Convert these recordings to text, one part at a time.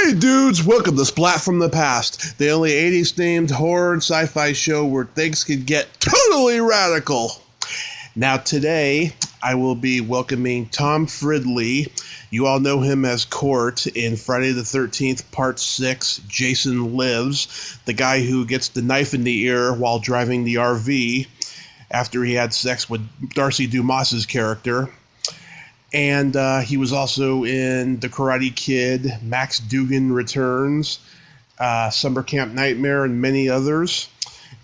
Hey dudes, welcome to Splat from the Past, the only 80s themed horror and sci-fi show where things can get totally radical. Now today, I will be welcoming Tom Fridley. You all know him as Court in Friday the 13th Part 6, Jason Lives, the guy who gets the knife in the ear while driving the RV after he had sex with Darcy Dumas's character. And he was also in The Karate Kid, Max Dugan Returns, Summer Camp Nightmare, and many others.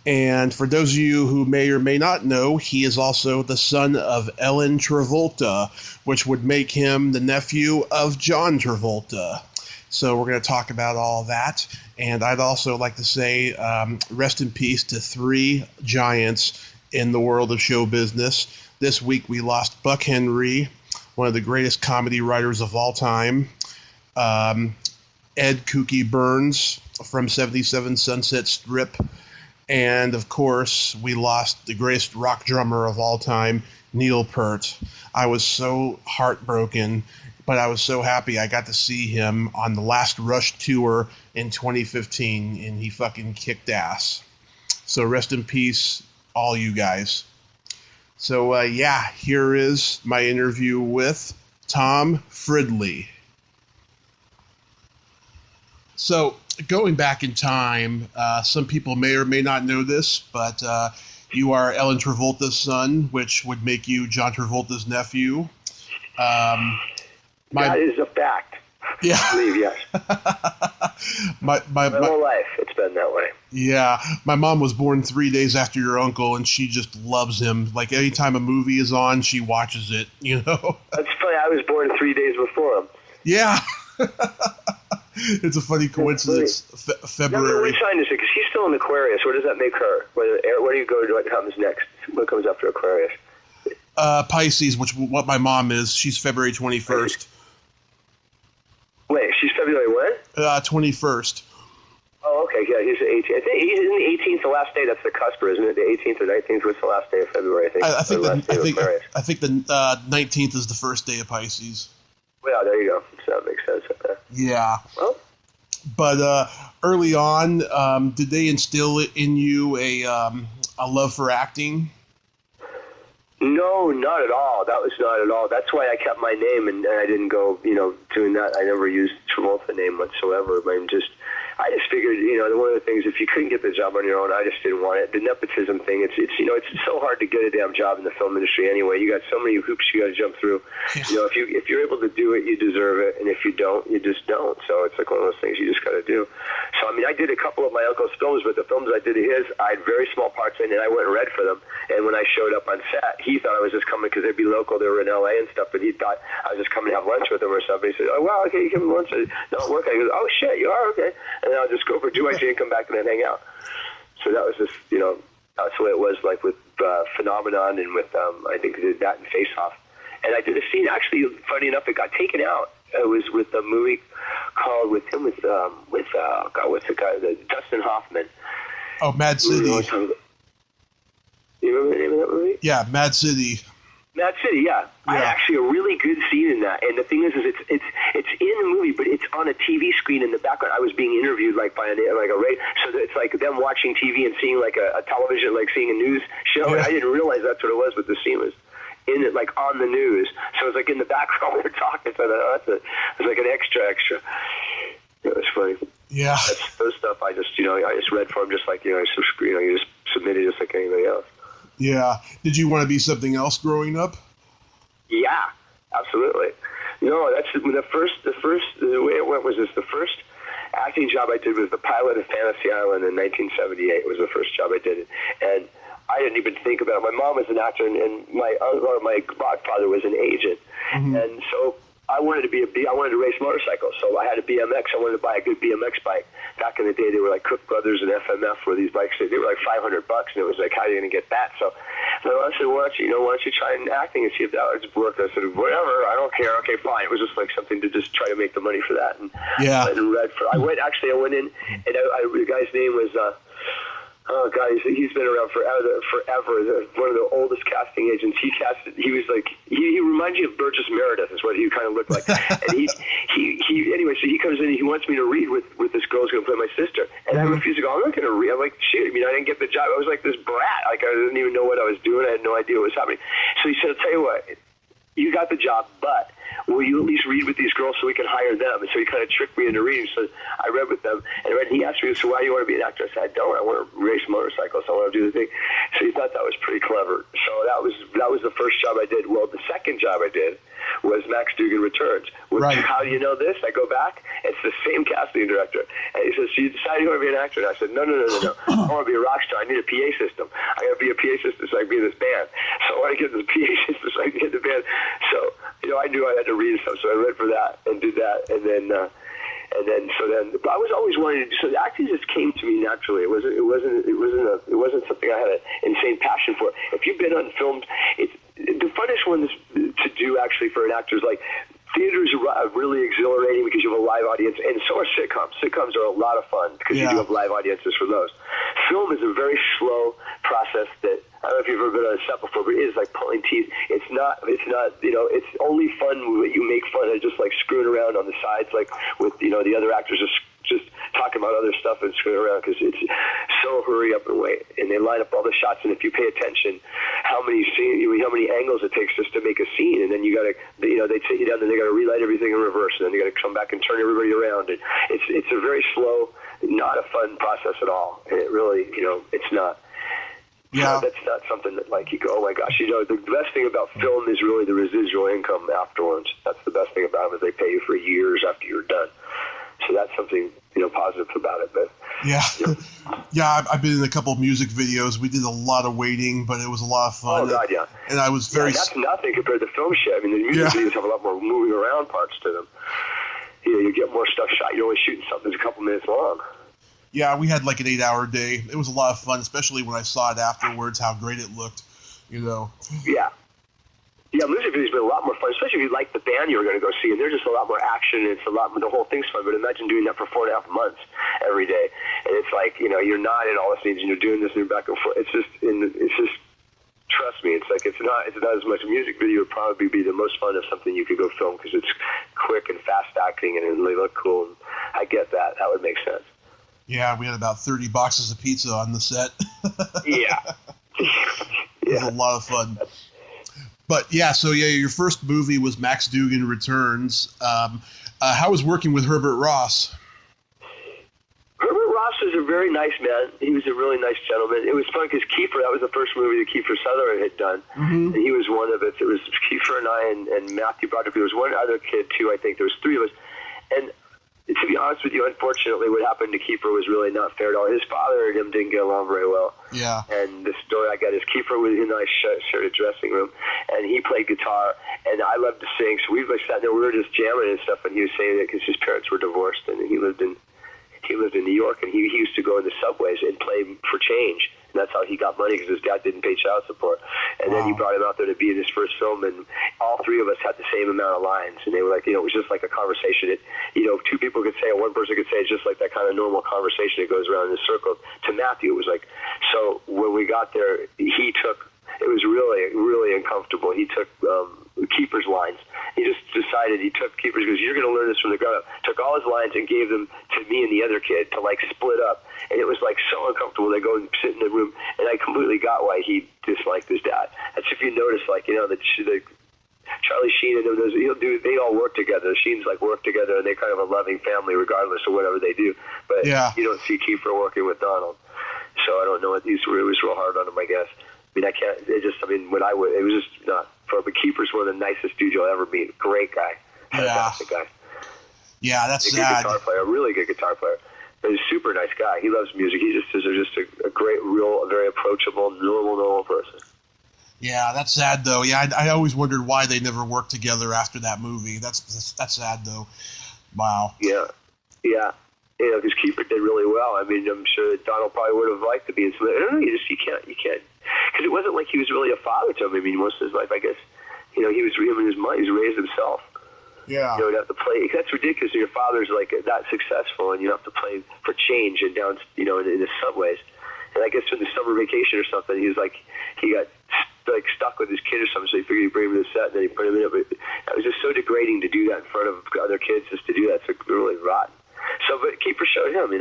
And for those of you who may or may not know, he is also the son of Ellen Travolta, which would make him the nephew of John Travolta. So we're going to talk about all that. And I'd also like to say rest in peace to three giants in the world of show business. This week we lost Buck Henry, one of the greatest comedy writers of all time, Ed Kooky Burns from 77 Sunset Strip, and of course we lost the greatest rock drummer of all time, Neil Peart. I was so heartbroken, but I was so happy I got to see him on the last Rush tour in 2015, and he fucking kicked ass. So rest in peace, all you guys. So, here is my interview with Tom Fridley. So, going back in time, some people may or may not know this, but you are Ellen Travolta's son, which would make you John Travolta's nephew. That is a fact. Yeah. I believe, yes. my whole life, it's been that way. Yeah, my mom was born 3 days after your uncle, and she just loves him. Like, anytime a movie is on, she watches it, you know? That's funny. I was born 3 days before him. Yeah. It's a funny coincidence. February. Which sign is it? Because she's still in Aquarius. Where does that make her? Where do you go to what comes next? What comes after Aquarius? Pisces, what my mom is. She's February 21st. Wait, she's February what? 21st. Oh, okay. Yeah, he's the 18th. I think he's in the 18th, the last day. That's the cusper, isn't it? The 18th or 19th was the last day of February, I think. I think the 19th is the first day of Pisces. Well, there you go. So that makes sense. Okay. Yeah. Well, but early on, did they instill in you a love for acting? No, not at all. That was not at all. That's why I kept my name and I didn't go, doing that. I never used Travolta name whatsoever. I just figured, one of the things, if you couldn't get the job on your own, I just didn't want it. The nepotism thing, it's so hard to get a damn job in the film industry anyway. You got so many hoops you got to jump through. Yeah. If you're able to do it, you deserve it, and if you don't, you just don't. So it's like one of those things you just got to do. So I did a couple of my uncle's films, but the films I did of his, I had very small parts in, and I went and read for them. And when I showed up on set, he thought I was just coming because they'd be local. They were in L.A. and stuff, but he thought I was just coming to have lunch with him or something. He said, "Oh, wow, okay, you give him lunch." I said, "No, I'm working." He goes, "Oh, shit, you are? Okay." And then I'll just go for 2 and come back and then hang out. So that was just, that's the way it was, like with Phenomenon and with, I think I did that in Face Off. And I did a scene, actually, funny enough, it got taken out. It was with a movie called, what's the guy, Dustin Hoffman. Oh, Mad City. You remember the name of that movie? Yeah, Mad City. Mad City, yeah. I had actually a really good scene in that, and the thing is it's in the movie, but it's on a TV screen in the background. I was being interviewed by a radio, so it's like them watching TV and seeing like a television, like seeing a news show. Yeah. And I didn't realize that's what it was, but the scene was in it, like on the news. So it was like in the background when they're talking. So I thought, it was like an extra. It was funny. Yeah. Those stuff I just read for them, just like you just submitted just like anybody else. Yeah. Did you want to be something else growing up? Yeah, absolutely. No, that's the way it went was this. The first acting job I did was the pilot of Fantasy Island in 1978 was the first job I did. And I didn't even think about it. My mom was an actor and my godfather was an agent. Mm-hmm. And so I wanted to race motorcycles, so I had a BMX. I wanted to buy a good BMX bike. Back in the day, they were like Cook Brothers and FMF were these bikes. They were like $500, and it was like, how are you going to get that? So I said, why don't you try acting and see if that would work? I said, whatever, I don't care. Okay, fine. It was just like something to just try to make the money for that. And yeah. I went in, and the guy's name was Oh God, he's been around forever. One of the oldest casting agents. He was like, he reminds you of Burgess Meredith, is what he kind of looked like. And he anyway. So he comes in and he wants me to read with this girl who's going to play my sister, and I refuse to go. I'm not going to read. I'm like, shit. I mean, I didn't get the job. I was like this brat. Like I didn't even know what I was doing. I had no idea what was happening. So he said, "I'll tell you what, you got the job, but will you at least read with these girls so we can hire them?" And so he kind of tricked me into reading. So I read with them, and he asked me, "So why do you want to be an actor?" I said, "I don't. I want to race motorcycles. I want to do the thing." So he thought that was pretty clever. So that was the first job I did. Well, the second job I did was Max Dugan Returns. Right. How do you know this? I go back. It's the same casting director. And he says, "So you decided you want to be an actor?" And I said, No. I want to be a rock star. I need a PA system. I got to be a PA system so I can be in this band. So I want to get this PA system so I can get in the band. So, I knew I had to read stuff. So I read for that and did that. And then but I was always wanting to do, so the acting just came to me naturally. It wasn't something I had an insane passion for. If you've been on films, it's the funnest ones to do actually for an actor is like theaters are really exhilarating because you have a live audience, and so are sitcoms. Sitcoms are a lot of fun because you do have live audiences for those. Film is a very slow process that, I don't know if you've ever been on a set before, but it is like pulling teeth. It's not, it's only fun when you make fun of just like screwing around on the sides, like with, the other actors just talking about other stuff and screwing around because it's so hurry up and wait. And they line up all the shots, and if you pay attention, how many angles it takes just to make a scene, and then you got to, they take you down, and they got to relight everything in reverse, and then they got to come back and turn everybody around. And it's a very slow, not a fun process at all. And it really, it's not. Yeah, that's not something that like you go, oh my gosh, the best thing about film is really the residual income afterwards. That's the best thing about it, is they pay you for years after you're done. So that's something, positive about it. But yeah, I've been in a couple of music videos. We did a lot of waiting, but it was a lot of fun. Oh God, yeah. And I was very. That's nothing compared to film shit. I mean, the music videos have a lot more moving around parts to them. You get more stuff shot. You're only shooting something that's a couple minutes long. Yeah, we had like an 8-hour day. It was a lot of fun, especially when I saw it afterwards, how great it looked. Yeah. Yeah, music videos have been a lot more fun, especially if you like the band you were going to go see, and there's just a lot more action, and it's a lot more, the whole thing's fun, but imagine doing that for 4.5 months every day, and it's like, you're not in all the scenes, and you're doing this, and you're back and forth, it's just, trust me, it's like, it's not as much. A music video would probably be the most fun of something you could go film, because it's quick and fast acting, and they look cool, and I get that would make sense. Yeah, we had about 30 boxes of pizza on the set. Yeah. It was a lot of fun. But your first movie was Max Dugan Returns. How was working with Herbert Ross? Herbert Ross was a very nice man. He was a really nice gentleman. It was fun because Kiefer, that was the first movie that Kiefer Sutherland had done. Mm-hmm. And he was one of it. It was Kiefer and I and Matthew Broderick. There was one other kid too, I think. There was 3 of us. And to be honest with you, unfortunately, what happened to Kiefer was really not fair at all. His father and him didn't get along very well. Yeah. And the story I got is Kiefer and I shared a dressing room, and he played guitar, and I loved to sing. So we sat there, we were just jamming and stuff, and he was saying that because his parents were divorced, and he lived in New York, and he used to go in the subways and play for change. And that's how he got money, because his dad didn't pay child support. And then he brought him out there to be in his first film, and all 3 of us had the same amount of lines. And they were like, it was just like a conversation. 2 people could say it, one person could say it, just like that kind of normal conversation that goes around in a circle. To Matthew, it was like, so when we got there, it was really, really uncomfortable. He took Kiefer's lines. He just decided he took Kiefer's, because you're going to learn this from the ground up. Took all his lines and gave them to me and the other kid to like split up. And it was like so uncomfortable. They go and sit in the room, and I completely got why he disliked his dad. That's if you notice, like, the Charlie Sheen and those, they all work together. The Sheens like work together, and they're kind of a loving family regardless of whatever they do. But you don't see Kiefer working with Donald. So I don't know. It was real hard on him, I guess. I mean, it was just not. But Kiefer's one of the nicest dudes you'll ever meet. Great guy. Fantastic guy. Yeah, that's sad. Good guitar player, a really good guitar player. But he's a super nice guy. He loves music. He just is a great, very approachable, normal person. Yeah, that's sad though. Yeah, I always wondered why they never worked together after that movie. That's sad though. Wow. Yeah. Because Kiefer did really well. I mean, I'm sure that Donald probably would have liked to be in some. I don't know. You can't. Because it wasn't like he was really a father to him. I mean, most of his life, I guess, he was him in his mind. He's raised himself. Yeah. He'd have to play. That's ridiculous. Your father's like that successful, and you have to play for change and down, in the subways. And I guess in the summer vacation or something, he got like stuck with his kid or something, so he figured he'd bring him to the set, and then he put him in it. But it was just so degrading to do that in front of other kids, just to do that. It's really rotten. So, but Kiefer showed him,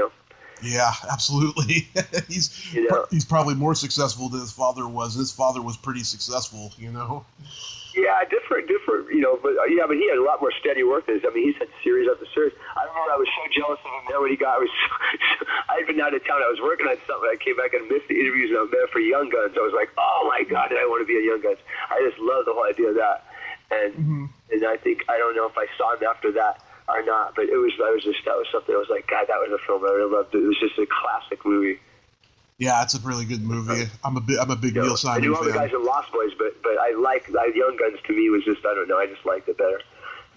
Yeah, absolutely. He's probably more successful than his father was. His father was pretty successful, Yeah, different, but but he had a lot more steady work than his. I mean, he's had series after series. I remember I was so jealous of him there when he got. I'd been out of town. I was working on something. I came back and missed the interviews, and I was there for Young Guns. I was like, oh my God, did I want to be a Young Guns? I just love the whole idea of that. And and I don't know if I saw him after that or not, but that was something. I was like, God, that was a film I really loved. It was just a classic movie. Yeah, it's a really good movie. I'm a big Neil Simon fan. I knew all the guys in Lost Boys, but I Young Guns to me was just, I don't know, I just liked it better.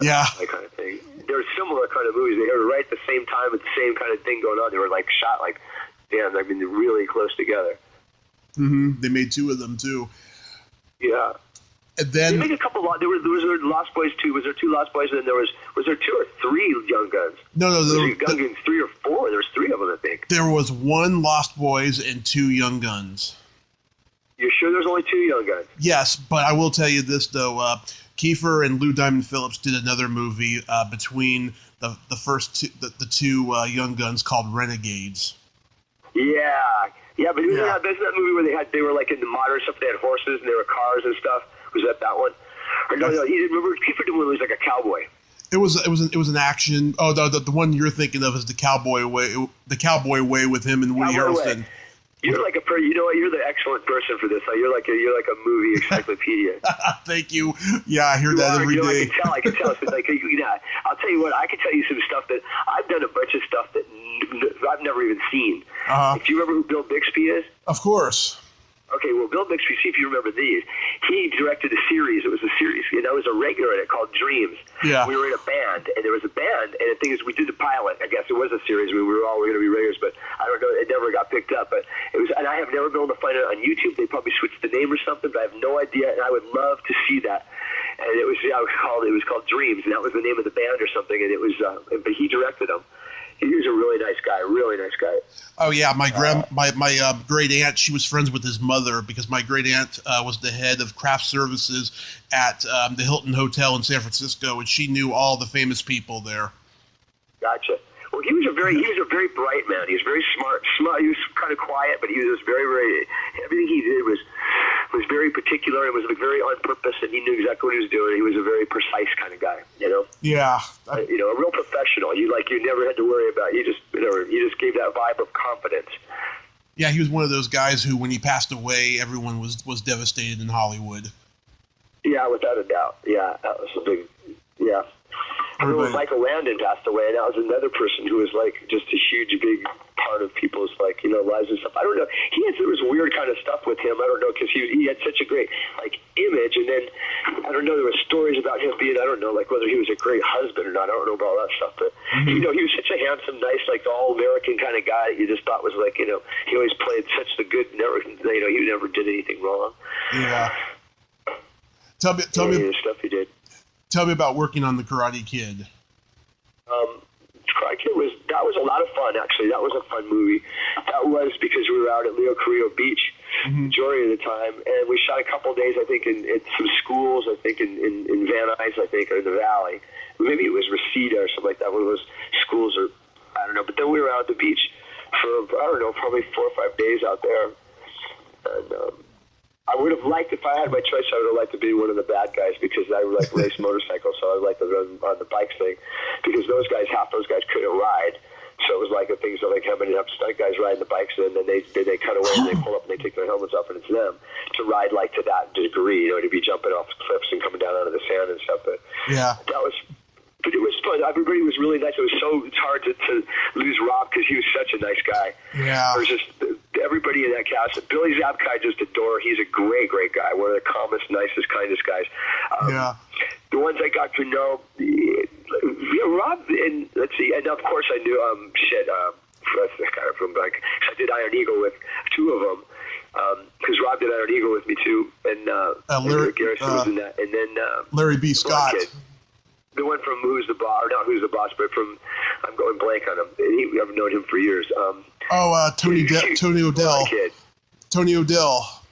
Yeah. That kind of thing. They were similar kind of movies. They were right at the same time with the same kind of thing going on. They were like shot like, damn, I mean, they're really close together. They made 2 of them too. Yeah. And then they made a couple. There was Lost Boys 2. Was there 2 Lost Boys? And then was there 2 or 3 Young Guns? No. Young Guns 3 or 4. There was 3 of them, I think. There was 1 Lost Boys and 2 Young Guns. You're sure there's only 2 Young Guns? Yes, but I will tell you this though. Kiefer and Lou Diamond Phillips did another movie between the first the 2 Young Guns called Renegades. Yeah, but that's that movie where they were like in the modern stuff. They had horses and there were cars and stuff. Was that one? Or no, he didn't remember. Kiefer did one where he was like a cowboy. It was an action. Oh, the one you're thinking of is the Cowboy Way. The Cowboy Way with him and Woody Harrelson. You're like you're the excellent person for this. You're like a movie encyclopedia. Thank you. Yeah, I hear that every day. I can tell. So like, I'll tell you what. I can tell you some stuff that I've done a bunch of stuff that I've never even seen. Do you remember who Bill Bixby is? Of course. Okay, well, Bill Bixby, see if you remember these. He directed a series. It was a series, and I was a regular in it called Dreams. Yeah. We were in a band, and there was a band, and the thing is, we did the pilot. I guess it was a series. We were all going to be regulars, but I don't know. It never got picked up. But it was, and I have never been able to find it on YouTube. They probably switched the name or something, but I have no idea, and I would love to see that. And it was called Dreams, and that was the name of the band or something. And it was, but he directed them. He was a really nice guy. Oh yeah, my great aunt. She was friends with his mother because my great aunt was the head of craft services at the Hilton Hotel in San Francisco, and she knew all the famous people there. Gotcha. Well, he was a very bright man. He was very smart. He was kind of quiet, but he was very, very. Everything he did was very particular and was like very on purpose, and he knew exactly what he was doing. He was a very precise kind of guy, Yeah. A real professional. You never had to worry about. You just gave that vibe of confidence. Yeah, he was one of those guys who, when he passed away, everyone was devastated in Hollywood. Yeah, without a doubt. Yeah, that was a big. Yeah. I remember Michael Landon passed away, and that was another person who was like just a huge, big part of people's lives and stuff. I don't know. There was weird kind of stuff with him. I don't know, because he had such a great image, and then I don't know. There were stories about him being, I don't know, whether he was a great husband or not. I don't know about all that stuff, but he was such a handsome, nice, all American kind of guy. You just thought was he always played such the good. He never did anything wrong. Yeah. Tell me the stuff he did. Tell me about working on the Karate Kid. Karate Kid was a lot of fun, actually. That was a fun movie. That was because we were out at Leo Carrillo Beach majority of the time, and we shot a couple of days, I think, in some schools, I think, in Van Nuys, I think, or in the Valley. Maybe it was Reseda or something like that, one of those schools, or I don't know. But then we were out at the beach for, I don't know, probably 4 or 5 days out there. And I would have liked, if I had my choice, I would have liked to be one of the bad guys because I would race motorcycles, so I would like to run on the bikes thing because half those guys couldn't ride. So it was like the things that how many stunt guys riding the bikes and then they cut away and they pull up and they take their helmets off and it's them to ride to that degree, to be jumping off cliffs and coming down onto the sand and stuff. But yeah, but it was fun. Everybody was really nice. It's hard to lose Rob because he was such a nice guy. Yeah. It was just everybody in that cast. Billy Zabka, I just adore. He's a great, great guy. One of the calmest, nicest, kindest guys. Yeah. The ones I got to know, Rob, and let's see, and of course I knew, I did Iron Eagle with 2 of them. Because Rob did Iron Eagle with me too, and Larry Garrison was in that, and then Larry B. Scott. The one from Who's the Boss, or not Who's the Boss, but from, I'm going blank on him. I've known him for years. Oh, Tony O'Dell. Kid. Tony O'Dell.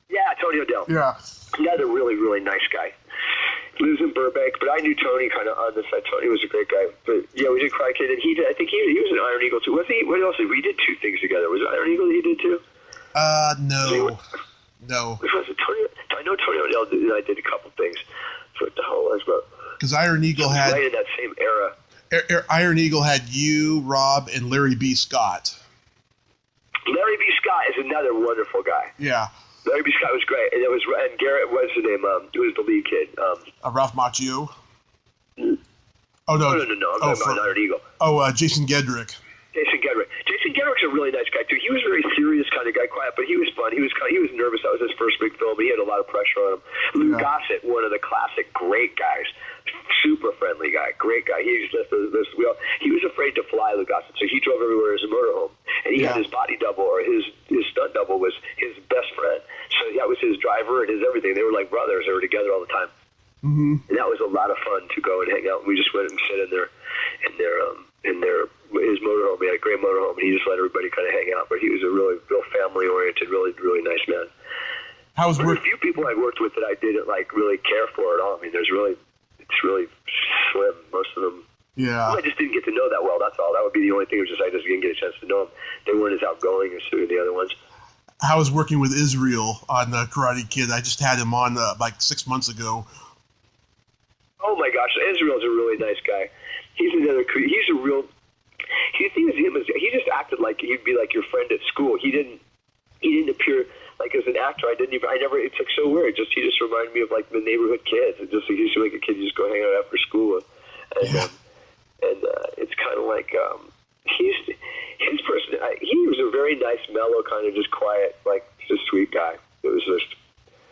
Yeah, Tony O'Dell. Yeah. Another really, really nice guy. Lives in Burbank, but I knew Tony kind of on the side. Tony was a great guy. But yeah, we did Cry Kid, and I think he was an Iron Eagle too. Was he? What else? We did 2 things together. Was it Iron Eagle that he did too? No. Was it Tony? I know Tony O'Dell and I did a couple things. So what the hell was but? Because Iron Eagle had right in that same era. Iron Eagle had you, Rob, and Larry B. Scott. Larry B. Scott is another wonderful guy. Yeah. Larry B. Scott was great, and Garrett was the name. Who was the lead kid? Ralph Macchio. Oh No. no. I'm talking about Iron Eagle. Jason Gedrick. Jason Gedrick's a really nice guy too. He was a very serious kind of guy, quiet, but he was fun. He was nervous. That was his first big film, but he had a lot of pressure on him. Lou Gossett, one of the classic great guys, super friendly guy, great guy. He was afraid to fly, Lou Gossett, so he drove everywhere as a motorhome, and he had his body double, or his stunt double was his best friend. So that was his driver and his everything. They were like brothers. They were together all the time. Mm-hmm. And that was a lot of fun to go and hang out. We just went and sit in his motorhome. He had a great motorhome, and he just let everybody kind of hang out. But he was a real family oriented, really, really nice man. There's a few people I worked with that I didn't really care for at all. I mean, it's really slim. Most of them. Yeah. I just didn't get to know that well. That's all. That would be the only thing. It was just I just didn't get a chance to know them. They weren't as outgoing as the other ones. I was working with Israel on Karate Kid. I just had him on 6 months ago. Oh my gosh, Israel's a really nice guy. He's a real. The thing is, he just acted like he'd be like your friend at school. He didn't appear like as an actor. It's like so weird. He just reminded me of like the neighborhood kids. He used to be like a kid you just go hang out after school, and it's kind of like his person. He was a very nice, mellow, kind of just quiet, like just sweet guy. It was just.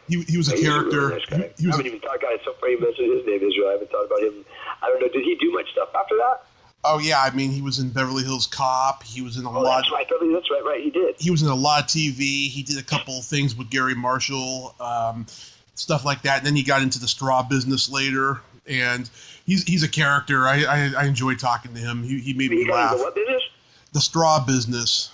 He was a character. Really nice I haven't even thought. God, it's so funny you mentioned his name, Israel. I haven't thought about him. I don't know. Did he do much stuff after that? Oh yeah, I mean he was in Beverly Hills Cop. He was in a lot. That's right. That's right. He did. He was in a lot of TV. He did a couple things with Gary Marshall, stuff like that. And then he got into the straw business later, and he's a character. I enjoy talking to him. He made me laugh. What business? The straw business.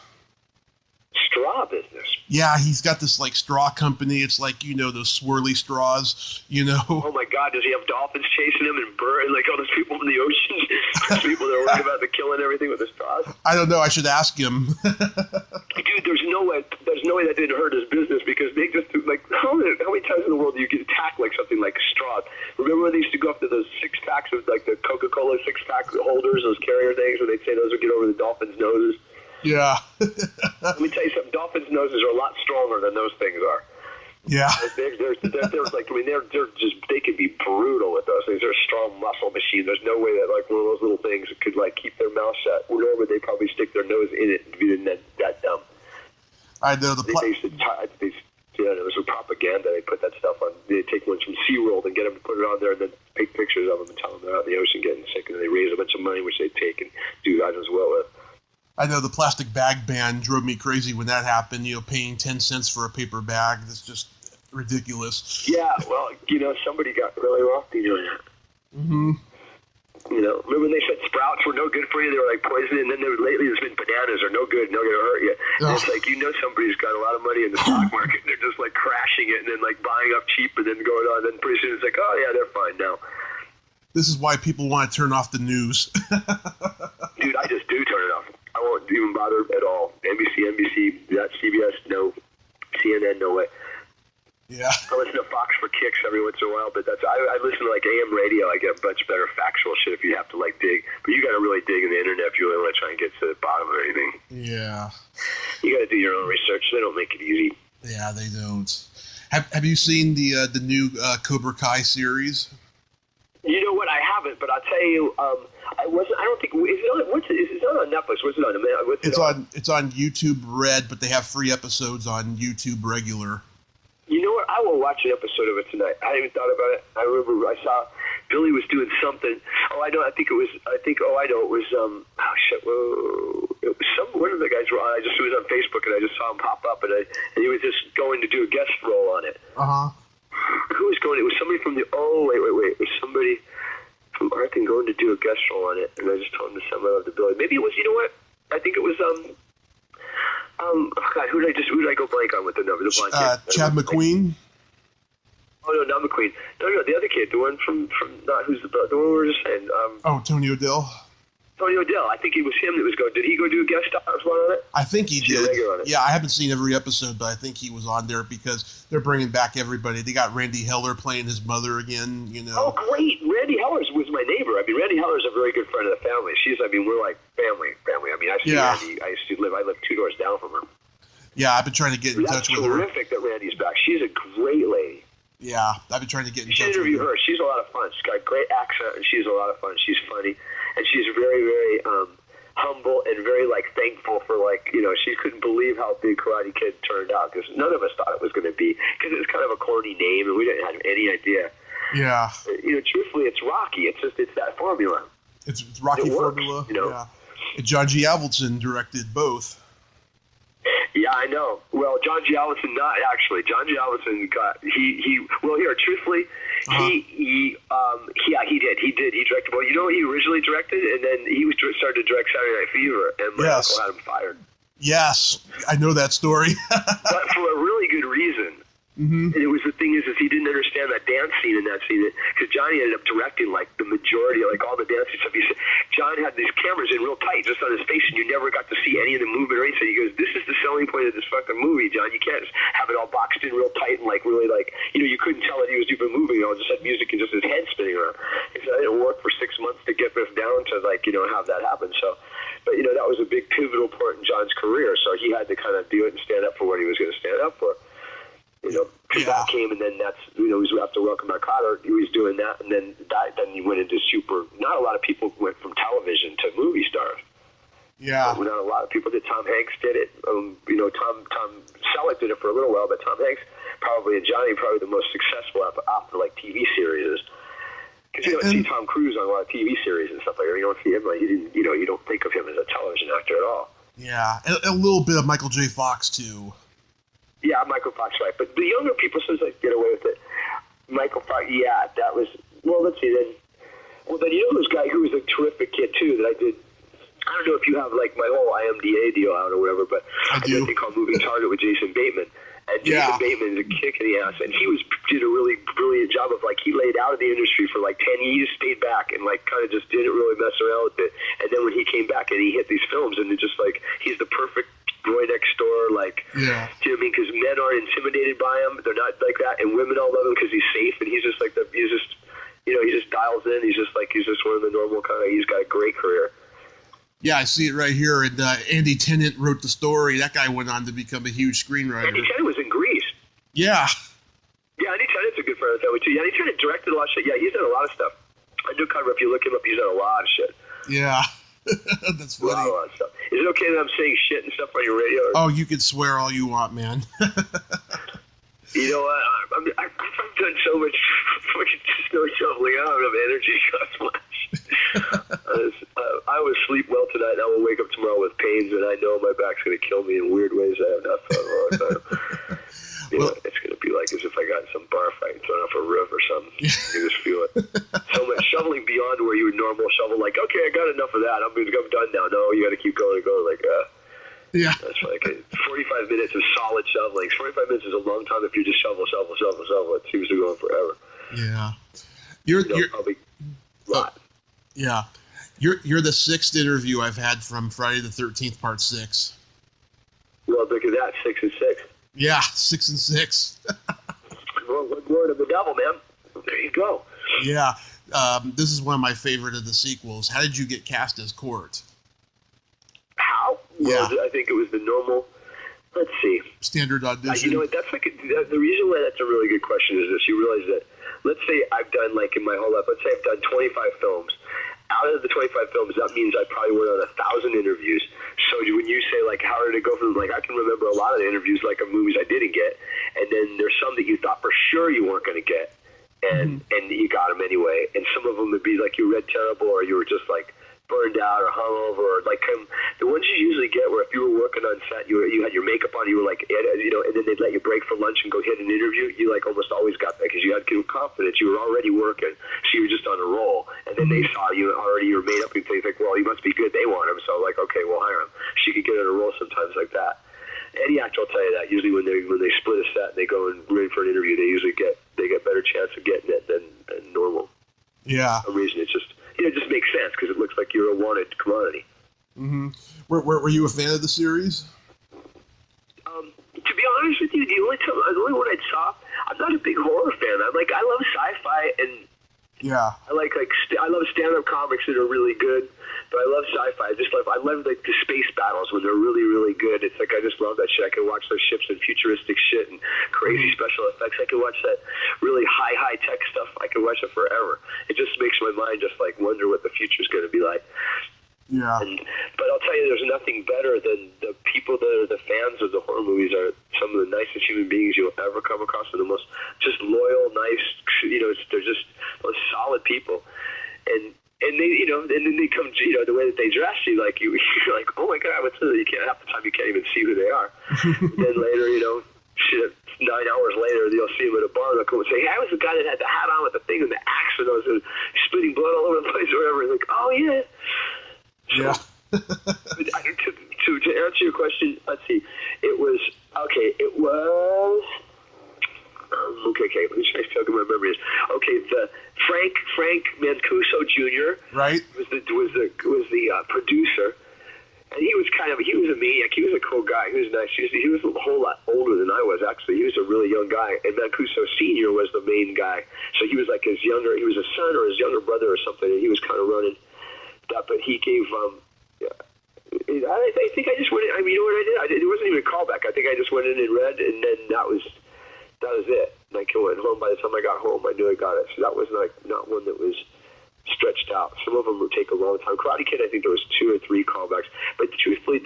Straw business. Yeah, he's got this like straw company. It's like those swirly straws. Oh my God! Does he have dolphins chasing him and like all those people in the ocean? People that are worried about the killing everything with the straws. I don't know. I should ask him. Dude, there's no way that didn't hurt his business because they just like how many times in the world do you get attacked like something like straws? Remember when they used to go up to those 6-packs of like the Coca-Cola 6-pack holders, those carrier things, where they'd say those would get over the dolphins' noses. Yeah. Let me tell you something. Dolphins' noses are a lot stronger than those things are. Yeah. They're like, I mean, they're just, they can be brutal with those things. They're a strong muscle machine. There's no way that like one of those little things could like keep their mouth shut. Nor would they probably stick their nose in it if you didn't that dumb. I know there was a propaganda. They put that stuff on. They take ones from SeaWorld and get them to put it on there, and then take pictures of them and tell them they're out in the ocean getting sick, and then they raise a bunch of money, which they take and do that as well with. I know the plastic bag ban drove me crazy when that happened. Paying 10 cents for a paper bag. That's just ridiculous. Yeah, well, somebody got really wealthy doing that. Mm-hmm. Remember when they said sprouts were no good for you? They were like poison, and then lately there's been bananas are no good, no going to hurt you. And it's like somebody's got a lot of money in the stock market, and they're just like crashing it, and then like buying up cheap, and then going on. Then pretty soon it's like, oh yeah, they're fine now. This is why people want to turn off the news. Dude, I just do turn it off. I won't even bother at all. NBC, CBS, no. CNN, no way. Yeah. I listen to Fox for kicks every once in a while, but I listen to like AM radio. I get much better factual shit if you have to like dig. But you got to really dig in the internet if you really want to try and get to the bottom of anything. Yeah. You got to do your own research. They don't make it easy. Yeah, they don't. Have you seen the new Cobra Kai series? You know what? I haven't, but I'll tell you. I don't think. Is it on? It's not on Netflix. What's it on? It's on YouTube Red, but they have free episodes on YouTube Regular. You know what? I will watch an episode of it tonight. I hadn't even thought about it. I remember I saw Billy was doing something. Oh, I know. I know. It was. Oh shit. Whoa. It was one of the guys were on. It was on Facebook, and I just saw him pop up, and he was just going to do a guest role on it. Who was going? It was somebody from the. Oh wait. It was somebody from Arkin going to do a guest role on it, and I just told him to send my love to Billy. Maybe it was. You know what? I think it was. God, who did I go blank on with the number? The blonde kid. Chad McQueen. Oh no, not McQueen. No, the other kid, the one from not who's the one we were just saying. Tony O'Dell. Tony O'Dell. I think it was him that was going. Did he go do a guest star on it? I think he did. Yeah, I haven't seen every episode, but I think he was on there because they're bringing back everybody. They got Randy Heller playing his mother again. You know. Oh, great! Randy Heller was my neighbor. I mean, Randy Heller's a very good friend of the family. We're like family. I mean, Randy. I live 2 doors down from her. Yeah, I've been trying to get in touch with her. That's terrific that Randy's back. She's a great lady. Yeah, I've been trying to get in touch with her. You should interview her. She's a lot of fun. She's got a great accent, and she's a lot of fun. She's funny, and she's very, very humble and very, thankful for, she couldn't believe how big Karate Kid turned out, because none of us thought it was going to be, because it was kind of a corny name, and we didn't have any idea. Yeah. Truthfully, it's Rocky. It's that formula. It's Rocky formula. Yeah. And John G. Avildsen directed both. Yeah, I know. Well, John G. Avildsen, not actually. John G. Avildsen truthfully, he did. He directed. Well, you know what he originally directed, and then he started to direct Saturday Night Fever, and my uncle had him fired. Yes, I know that story. But for a really good reason. Mm-hmm. And it was the thing is he didn't understand that dance scene in that scene, because Johnny ended up directing the majority, all the dancing stuff. He said John had these cameras in real tight just on his face, and you never got to see any of the movement or anything. He goes, "This is the selling point of this fucking movie, John. You can't just have it all boxed in real tight and really you couldn't tell that he was even moving. Just had music and just his head spinning around." He said, "I didn't work for 6 months to get this down to have that happen." So, but that was a big pivotal part in John's career. So he had to kind of do it and stand up for what he was going to stand up for. That came, and then that's he was after Welcome Back Kotter, he was doing that, and then he went into super. Not a lot of people went from television to movie stars. Yeah, not a lot of people did. Tom Hanks did it. Tom Selleck did it for a little while, but Tom Hanks and Johnny probably the most successful after TV series. Because you don't see Tom Cruise on a lot of TV series and stuff like that. You don't see him you don't think of him as a television actor at all. Yeah, a little bit of Michael J. Fox too. Yeah, Michael Fox, right. But the younger people sometimes get away with it. Michael Fox, that was... Well, let's see, then... Well, then this guy who was a terrific kid, too, that I did... I don't know if you have, my whole IMDA deal out or whatever, but I did a thing called Moving Target with Jason Bateman. And Jason Bateman is a kick in the ass, and he did a really brilliant job of, he laid out of the industry for, 10 years, stayed back, and, kind of just didn't really mess around with it. And then when he came back and he hit these films, and it just, he's the perfect boy next door, do you know what I mean? Because men aren't intimidated by him, they're not like that, and women all love him because he's safe, and he's just he just dials in, he's just one of the normal kind of, he's got a great career. Yeah, I see it right here, and Andy Tennant wrote the story. That guy went on to become a huge screenwriter. Andy Tennant was in Grease. Yeah. Yeah, Andy Tennant's a good friend of the family, too. Yeah, Andy Tennant directed a lot of shit. Yeah, he's done a lot of stuff. Undercover, if you look him up, he's done a lot of shit. Yeah. That's funny. A lot of stuff. Is it okay that I'm saying shit and stuff on your radio? Oh, you can swear all you want, man. You know what? I've done so much fucking snow shoveling. I don't have energy so much. I will sleep well tonight, and I will wake up tomorrow with pains, and I know my back's going to kill me in weird ways I have not thought of all the time. It's going to be like as if I got in some bar fight and thrown off a roof or something. You just feel it. So much shoveling beyond where you would normal shovel, okay, I got enough of that. I'm done now. No, you got to keep going and going. Yeah. That's 45 minutes of solid shoveling. 45 minutes is a long time if you just shovel. It seems to go on forever. Yeah. You're probably a lot. Yeah. You're the 6th interview I've had from Friday the 13th, Part 6. Well, look at that, 6 and 6. Yeah, 6 and 6. Well, good word of the devil, man. There you go. Yeah. This is one of my favorite of the sequels. How did you get cast as Court? How? Yeah. Well, I think it was the normal, let's see. Standard audition. You know what, that's the reason why that's a really good question is this. You realize that, let's say I've done, in my whole life, let's say I've done 25 films. Out of the 25 films, that means I probably went on 1,000 interviews. So when you say, how did it go from, I can remember a lot of the interviews, of movies I didn't get, and then there's some that you thought for sure you weren't going to get, and you got them anyway. And some of them would be, you read terrible, or you were just, burned out or hungover, or the ones you usually get where if you were working on set, you had your makeup on, you were and then they'd let you break for lunch and go hit an interview. You almost always got that because you had confidence. You were already working, so you were just on a roll. And then they saw you already, you were made up, and they think, well, you must be good. They want him, so okay, we'll hire him. So you could get on a roll sometimes like that. Any actor will tell you that. Usually when they split a set and they go and ready for an interview, they get better chance of getting it than normal. Yeah. For some reason, it just makes sense because it looks like you're a wanted commodity. Mm-hmm. Were you a fan of the series? To be honest with you, the only one I saw, I'm not a big horror fan. I love sci-fi and yeah, I love stand-up comics that are really good, but I love sci-fi. I love like the space battles when they're really, really good. It's like I just love that shit. I can watch those ships and futuristic shit and crazy special effects. I can watch that really high tech stuff. I can watch it forever. It just makes my mind just like wonder what the future's going to be like. Yeah. But I'll tell you, there's nothing better than the people that are the fans of the horror movies are some of the nicest human beings you'll ever come across, and the most just loyal, nice. They're just most solid people, and they, and then they come, the way that they dress you, like you're like, oh my god, what's this? You can't half the time you can't even see who they are. Then later, 9 hours later, you'll see them at a bar. They'll come and say, hey, I was the guy that had the hat on with the thing and the axe, and I was spitting blood all over the place or whatever. Like, oh yeah. Yeah. To answer your question, let's see. It was okay. Let me try to feel good my memory is. Okay, the Frank Mancuso Jr. Right. was the producer, and he was a maniac. He was a cool guy. He was nice. He was a whole lot older than I was actually. He was a really young guy, and Mancuso Sr. was the main guy. So he was like he was a son or his younger brother or something, and he was kind of running that. But he gave I think I just went in. I mean, you know what I did? It wasn't even a callback. I think I just went in and read, and then that was it. And I went home. By the time I got home, I knew I got it. So that was not one that was stretched out. Some of them would take a long time. Karate Kid, I think there was 2 or 3 callbacks. But truthfully,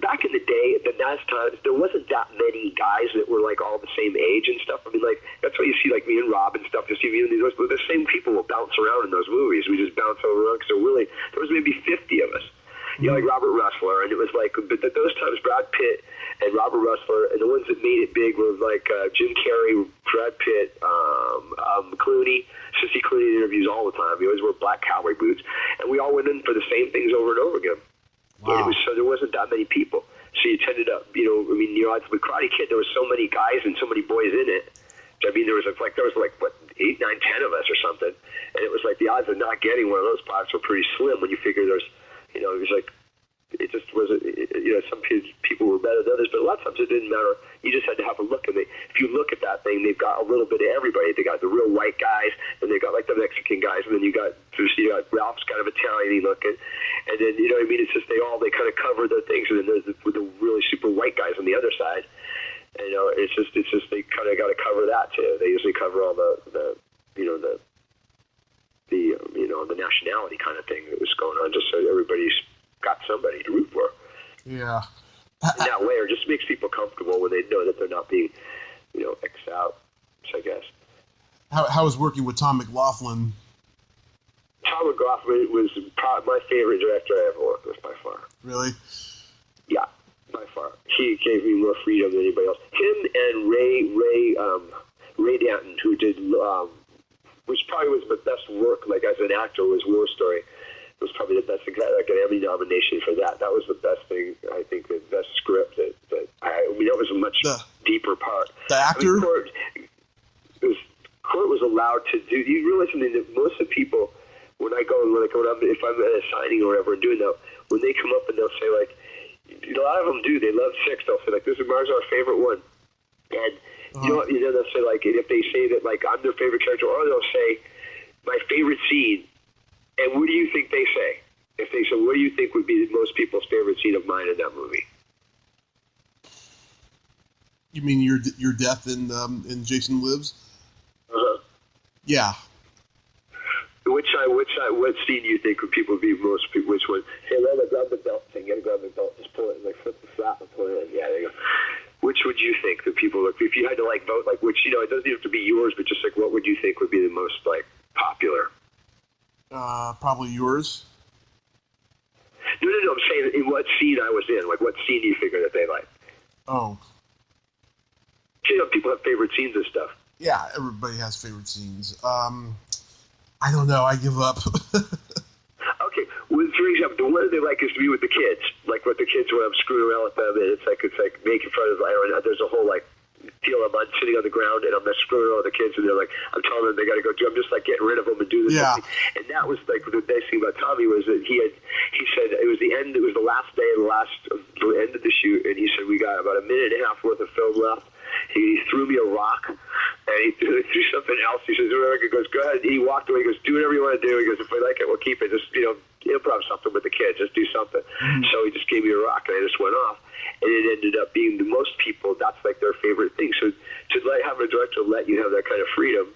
back in the day, the last times, there wasn't that many guys that were like all the same age and stuff. I mean, like that's why you see like me and Rob and stuff. Just even the same people will bounce around in those movies. We just bounce over because there was maybe 50 of us. Like Robert Russler, and it was like, but at those times, Brad Pitt and Robert Russler, and the ones that made it big were like Jim Carrey, Brad Pitt, Clooney. So see Clooney in interviews all the time. He always wore black cowboy boots, and we all went in for the same things over and over again. Wow. And so there wasn't that many people. So you tended up, with Karate Kid, there was so many guys and so many boys in it. I mean, there was 8, 9, 10 of us or something, and it was like the odds of not getting one of those spots were pretty slim when you figure there's. It was like, it just wasn't, some people were better than others, but a lot of times it didn't matter. You just had to have a look at it. If you look at that thing, they've got a little bit of everybody. They got the real white guys, and they got like the Mexican guys, and then you got Ralph's kind of Italian-y looking, and then, it's just they kind of cover the things, and then there's the really super white guys on the other side. And, it's just they kind of got to cover that too. They usually cover all the nationality kind of thing that was going on, just so everybody's got somebody to root for. Yeah. In that way, it just makes people comfortable when they know that they're not being, X'd out, I guess. How was working with Tom McLaughlin? Tom McLaughlin was probably my favorite director I ever worked with by far. Really? Yeah, by far. He gave me more freedom than anybody else. Him and Ray Danton, who did which probably was the best work, like as an actor, was War Story. It was probably the best, like an Emmy nomination for that. That was the best thing, I think, the best script that that was a much deeper part. The actor? Court was allowed to do, you realize something that most of the people, if I'm at a signing or whatever and doing that, when they come up and they'll say, like, a lot of them do, they love Six, they'll say, like, this is Mars our favorite one. And they'll say, like, and if they say that, like, I'm their favorite character, or they'll say, my favorite scene, and what do you think they say? If they say, what do you think would be most people's favorite scene of mine in that movie? You mean your death in Jason Lives? Uh-huh. Yeah. What scene do you think would people be most? Which one? Hey, let me grab the belt thing. You gotta grab the belt. Just pull it, like flip the flap and pull it in. Yeah, there you go. Which would you think that people look? If you had to like vote, like which, it doesn't have to be yours, but just like what would you think would be the most like popular? Probably yours. No. I'm saying in what scene I was in. Like what scene do you figure that they like? Oh. People have favorite scenes and stuff. Yeah, everybody has favorite scenes. I don't know. I give up. Okay. Well, for for example, the one they like is to be with the kids, like with the kids when I'm screwing around with them, and it's like making fun of. There's a whole like deal. I'm sitting on the ground and I'm screwing around with the kids, and they're like, I'm telling them they got to go do. I'm just like getting rid of them and do this. Yeah. And that was like the nice thing about Tommy was that he said it was the end. It was the last day, the end of the shoot, and he said we got about a minute and a half worth of film left. He threw me a rock, and he threw something else. He says, he goes, go ahead. He walked away. He goes, do whatever you want to do. He goes, if we like it, we'll keep it. Just, improv something with the kids. Just do something. Mm-hmm. So he just gave me a rock, and I just went off. And it ended up being the most people, that's like their favorite thing. So to have a director let you have that kind of freedom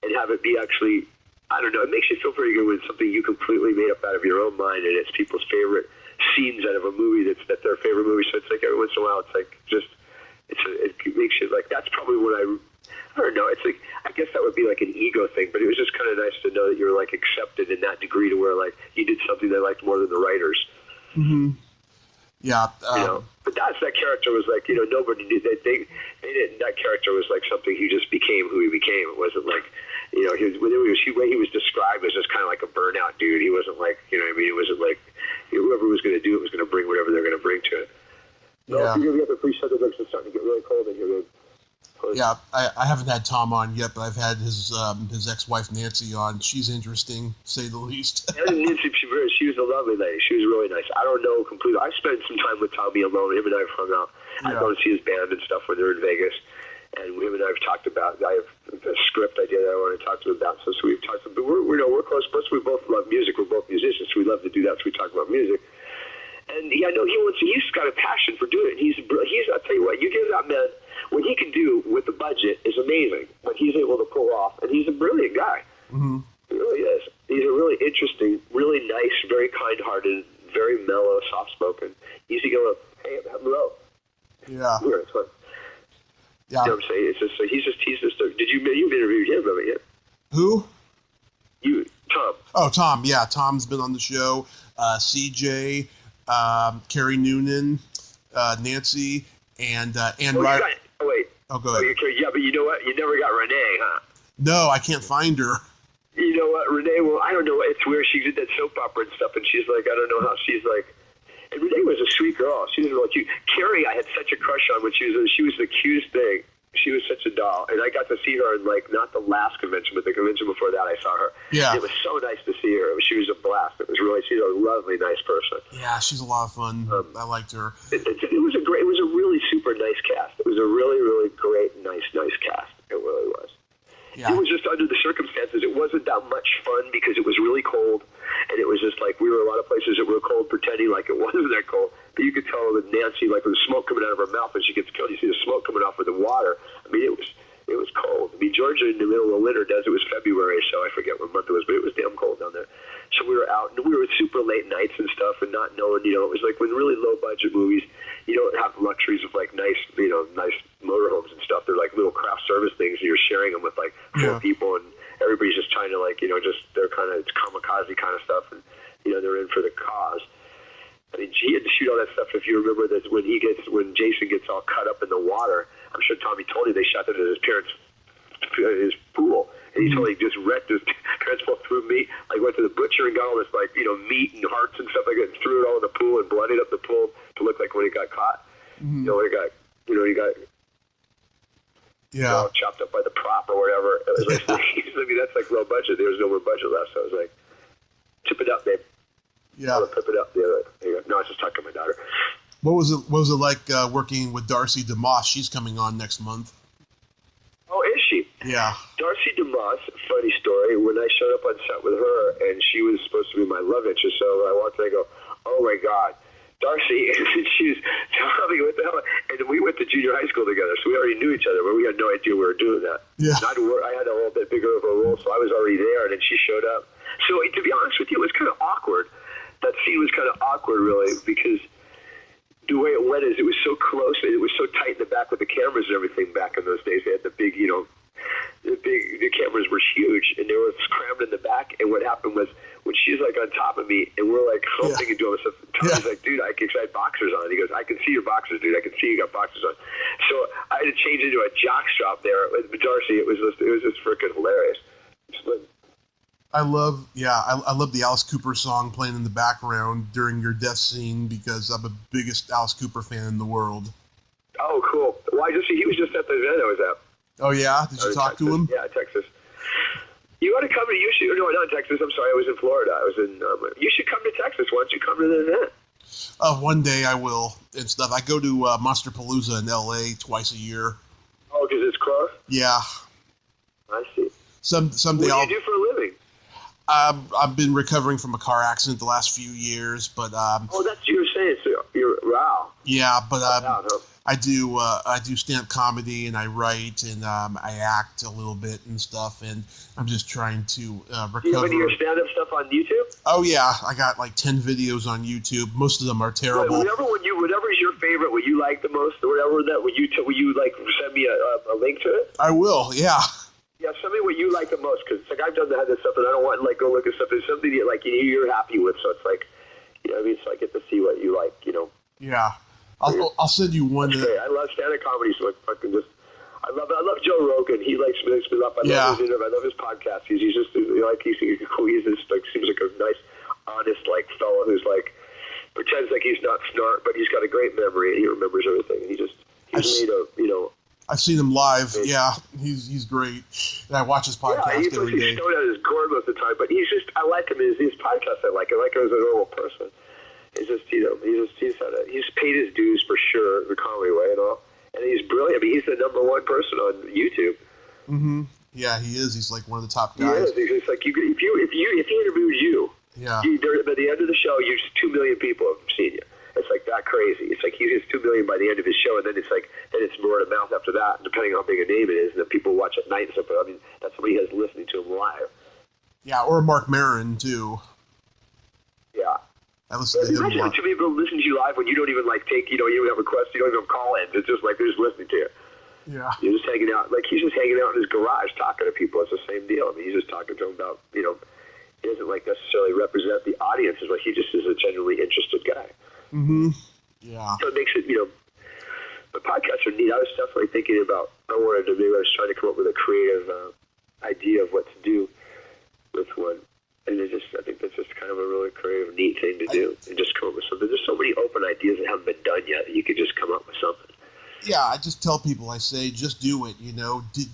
and have it be actually, I don't know, it makes you feel pretty good when it's something you completely made up out of your own mind and it's people's favorite scenes out of a movie that's their favorite movie. So it's like every once in a while, it's like just, it makes you like, that's probably what I don't know. It's like, I guess that would be like an ego thing, but it was just kind of nice to know that you were like accepted in that degree to where like you did something they liked more than the writers. Mm-hmm. Yeah. But that character was like, nobody knew that they didn't, that character was like something he just became who he became. It wasn't like, the way he was described was just kind of like a burnout dude. He wasn't like, It wasn't like whoever was going to do it was going to bring whatever they're going to bring to it. Yeah. You're going to get the pre-show that it's starting to get really cold in here, man. Yeah, I haven't had Tom on yet, but I've had his ex-wife Nancy on. She's interesting, to say the least. And Nancy, she was a lovely lady. She was really nice. I don't know completely. I spent some time with Tommy alone. Him and I have hung out. Yeah. I go to see his band and stuff when they're in Vegas. And him and I have talked about, I have a script idea that I want to talk to him about. So we've talked about, but we're close. Plus, we both love music. We're both musicians, so we love to do that. So we talk about music. And yeah, no, he's got a passion for doing it. He's. I'll tell you what, you give that man, what he can do with the budget is amazing. What he's able to pull off, and he's a brilliant guy. Mm-hmm. He really is. He's a really interesting, really nice, very kind-hearted, very mellow, soft-spoken, easygoing. Hey, hello. Yeah. Weird, it's fun. Yeah. You know what I'm saying? It's just he's just. You've interviewed him, haven't you? Who? You, Tom. Oh, Tom. Yeah, Tom's been on the show. CJ, Carrie Noonan, Nancy, and Ryder. Oh, wait. Oh, go ahead. Yeah, but you know what? You never got Renee, huh? No, I can't find her. You know what, Renee? Well, I don't know. It's weird. She did that soap opera and stuff, and she's like, I don't know how she's like. And Renee was a sweet girl. She didn't like you. Carrie, I had such a crush on when she was the cutest thing. She was such a doll, and I got to see her in like not the last convention, but the convention before that. I saw her. Yeah, it was so nice to see her. She was a blast. It was really, she's a lovely, nice person. Yeah, she's a lot of fun. I liked her. It was a really super nice cast. It was a really, really great, nice cast. It really was. Yeah. It was just under the circumstances. It wasn't that much fun because it was really cold, and it was just like we were a lot of places that were cold, pretending like it wasn't that cold. But you could tell that Nancy, like with the smoke coming out of her mouth, when she gets killed, you see the smoke coming off with the water. I mean, it was cold. I mean, Georgia in the middle of winter does. It was February, so I forget what month it was, but it was damn cold down there. So we were out, and we were super late nights and stuff, and not knowing, it was like when really low budget movies, you don't have the luxuries of like nice motorhomes and stuff. They're like little craft service things, and you're sharing them with like four people, and everybody's just trying to like, they're kind of, it's kamikaze kind of stuff, and they're in for the cause. I mean, he had to shoot all that stuff. If you remember that when Jason gets all cut up in the water, I'm sure Tommy told you they shot that at his parents' his pool, and he totally just wrecked his parents both threw meat. Like went to the butcher and got all this like meat and hearts and stuff like that, and threw it all in the pool and bloodied up the pool to look like when he got caught. Mm-hmm. He got chopped up by the prop or whatever. It was like, I mean, that's like low budget. There was no more budget left, so I was like, tip it up, babe. Yeah. Pip it up. No, I was just talking to my daughter. What was it like working with Darcy DeMoss? She's coming on next month. Oh, is she? Yeah. Darcy DeMoss, funny story. When I showed up on set with her, and she was supposed to be my love interest, so I walked in and I go, oh my God, Darcy. And she was telling me what the hell. And we went to junior high school together, so we already knew each other, but we had no idea we were doing that. Yeah. I had a little bit bigger of a role, so I was already there, and then she showed up. So to be honest with you, it was kind of awkward. That scene was kind of awkward, really, because the way it went is it was so close and it was so tight in the back with the cameras and everything back in those days. They had the big, the cameras were huge and they were crammed in the back. And what happened was when she's like on top of me and we're like humping and doing this stuff, Tommy's like, dude, I had boxers on. He goes, I can see your boxers, dude. I can see you got boxers on. So I had to change into a jockstrap there with Darcy. It was just freaking hilarious. I love the Alice Cooper song playing in the background during your death scene because I'm the biggest Alice Cooper fan in the world. Oh, cool. Well, he was just at the event I was at. Oh, yeah? Did you talk to him? Yeah, Texas. You ought to come to, no, not in Texas, I'm sorry, I was in Florida. You should come to Texas. Why don't you come to the event? One day I will and stuff. I go to Monsterpalooza in L.A. twice a year. Oh, because it's close? Yeah. I see. Someday what do you do for a living? I've been recovering from a car accident the last few years, but that's what you're saying. So wow. Yeah, but I do stand-up comedy and I write and I act a little bit and stuff, and I'm just trying to recover. Do you have any of your stand-up stuff on YouTube? Oh yeah, I got like 10 videos on YouTube. Most of them are terrible. Whatever's your favorite, what you like the most, or whatever that, will you like send me a link to it? I will. Yeah. Yeah, send me what you like the most, because like I've done that stuff, and I don't want to like go look at stuff. There's something that like you're happy with, so it's like, you know what I mean. So I get to see what you like, you know. Yeah, I'll send you one. I love stand-up comedy, so I love Joe Rogan. He makes me laugh. I love his interview. I love his podcast. He's just he's cool. He's just like seems like a nice, honest like fellow who's like pretends like he's not smart, but he's got a great memory and he remembers everything. And he's made a I've seen him live. Yeah, he's great. And I watch his podcast every day. He's stoned out his gourd most of the time, but I like him. His podcast, I like him as a normal person. He's just, he's paid his dues for sure, the comedy way and all. And he's brilliant. I mean, he's the number one person on YouTube. Mm-hmm. Yeah, he is. He's like one of the top guys. He is. It's like if he interviewed you, by the end of the show, 2 million people have seen you. It's like that crazy. It's like he gets 2 million by the end of his show, and then it's word of mouth after that, depending on how big a name it is. And then people watch at night and stuff. I mean, that's somebody has listening to him live. Yeah, or Mark Maron too. Yeah. I listen to him. Imagine two people listen to you live when you don't even like take, you don't have requests, you don't even call in. It's just like they're just listening to you. Yeah. You're just hanging out. Like he's just hanging out in his garage talking to people. It's the same deal. I mean, he's just talking to them about, he doesn't like necessarily represent the audience, but he just is a genuinely interested guy. Mm-hmm. Yeah. So it makes it, the podcasts are neat. I was definitely thinking about, I was trying to come up with a creative idea of what to do with one. And I think that's just kind of a really creative, neat thing to do, and just come up with something. There's so many open ideas that haven't been done yet that you could just come up with something. Yeah, I just tell people, I say, just do it,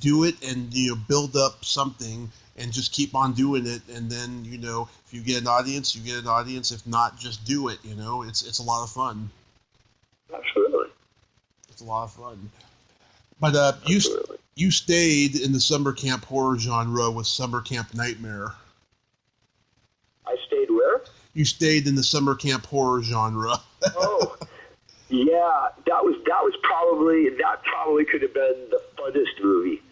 do it and, build up something and just keep on doing it. And then, if you get an audience, you get an audience. If not, just do it, it's a lot of fun. Absolutely. It's a lot of fun. But you stayed in the summer camp horror genre with Summer Camp Nightmare. I stayed where? You stayed in the summer camp horror genre. Oh, yeah, that probably could have been the funnest movie.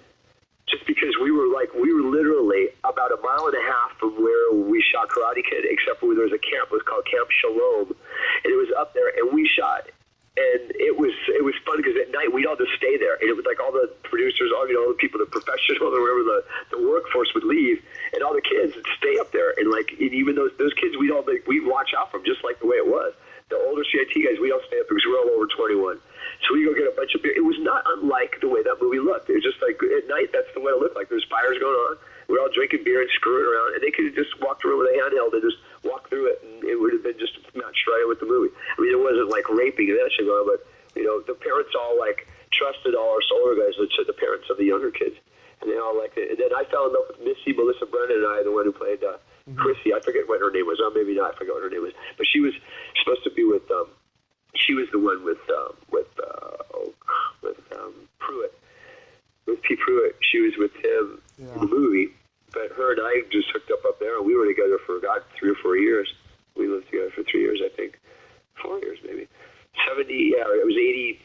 Just because we were literally about a mile and a half from where we shot Karate Kid, except for there was a camp. It was called Camp Shalom, and it was up there, and we shot. And it was fun because at night we'd all just stay there, and it was like all the producers, all the people, the professionals, or whatever the workforce would leave, and all the kids would stay up there, and even those kids we'd watch out from just like the way it was. The older CIT guys, we'd all stay up there because we were all over 21. So we go get a bunch of beer. It was not unlike the way that movie looked. It was just like at night, that's the way it looked like. There's fires going on. We were all drinking beer and screwing around, and they could have just walked through with a handheld and just walked through it, and it would have been just matched right with the movie. I mean, it wasn't like raping and that shit going on, but the parents all trusted all our older guys, the parents of the younger kids, and they all liked it. And then I fell in love with Missy, Melissa Brennan, and I, the one who played Chrissy. I forget what her name was. Maybe not. I forget what her name was. But she was supposed to be with. She was the one with Pruitt. With Pete Pruitt. She was with him in the movie. But her and I just hooked up there, and we were together for 3 or 4 years. We lived together for 3 years, I think. 4 years, maybe. 70. Yeah, it was 80.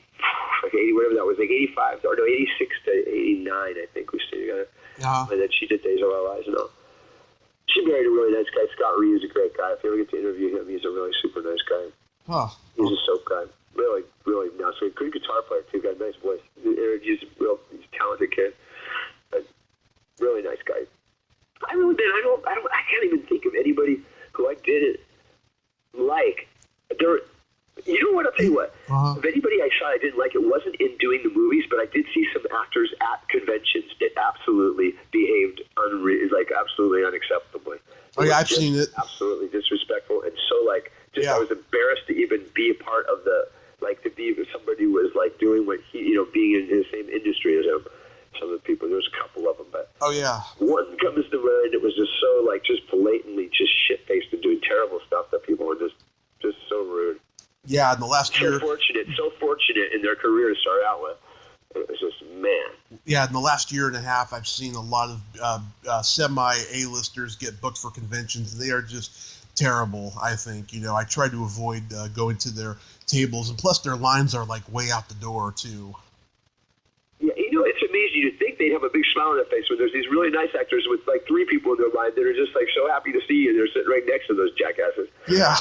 80, whatever that was, 85, or no, 86 to 89, I think we stayed together. Yeah. And then she did Days of Our Lives and all. She married a really nice guy. Scott Reeves is a great guy. If you ever get to interview him, he's a really super nice guy. Huh. He's a soap guy. Really, really nice. Good guitar player, too. Got a nice voice. He's a talented kid. But really nice guy. I can't even think of anybody who I didn't like. You know what? I'll tell you what. If anybody I saw I didn't like, it wasn't in doing the movies, but I did see some actors at conventions that absolutely behaved absolutely unacceptably. Oh yeah, I've seen it. Absolutely disrespectful, and so I was embarrassed to even be a part of to be somebody who was doing what he, being in the same industry as him. Some of the people, there's a couple of them, but one comes to mind. It was just so just blatantly just shit faced and doing terrible stuff that people were just so rude. Yeah, in the last year, so fortunate in their career to start out with. It was just man. Yeah, in the last year and a half, I've seen a lot of semi-A-listers get booked for conventions. They are just terrible, I think. I try to avoid going to their tables, and plus their lines are way out the door too. Yeah, it's amazing. You'd think they'd have a big smile on their face when there's these really nice actors with 3 people in their line that are just so happy to see you. They're sitting right next to those jackasses. Yeah.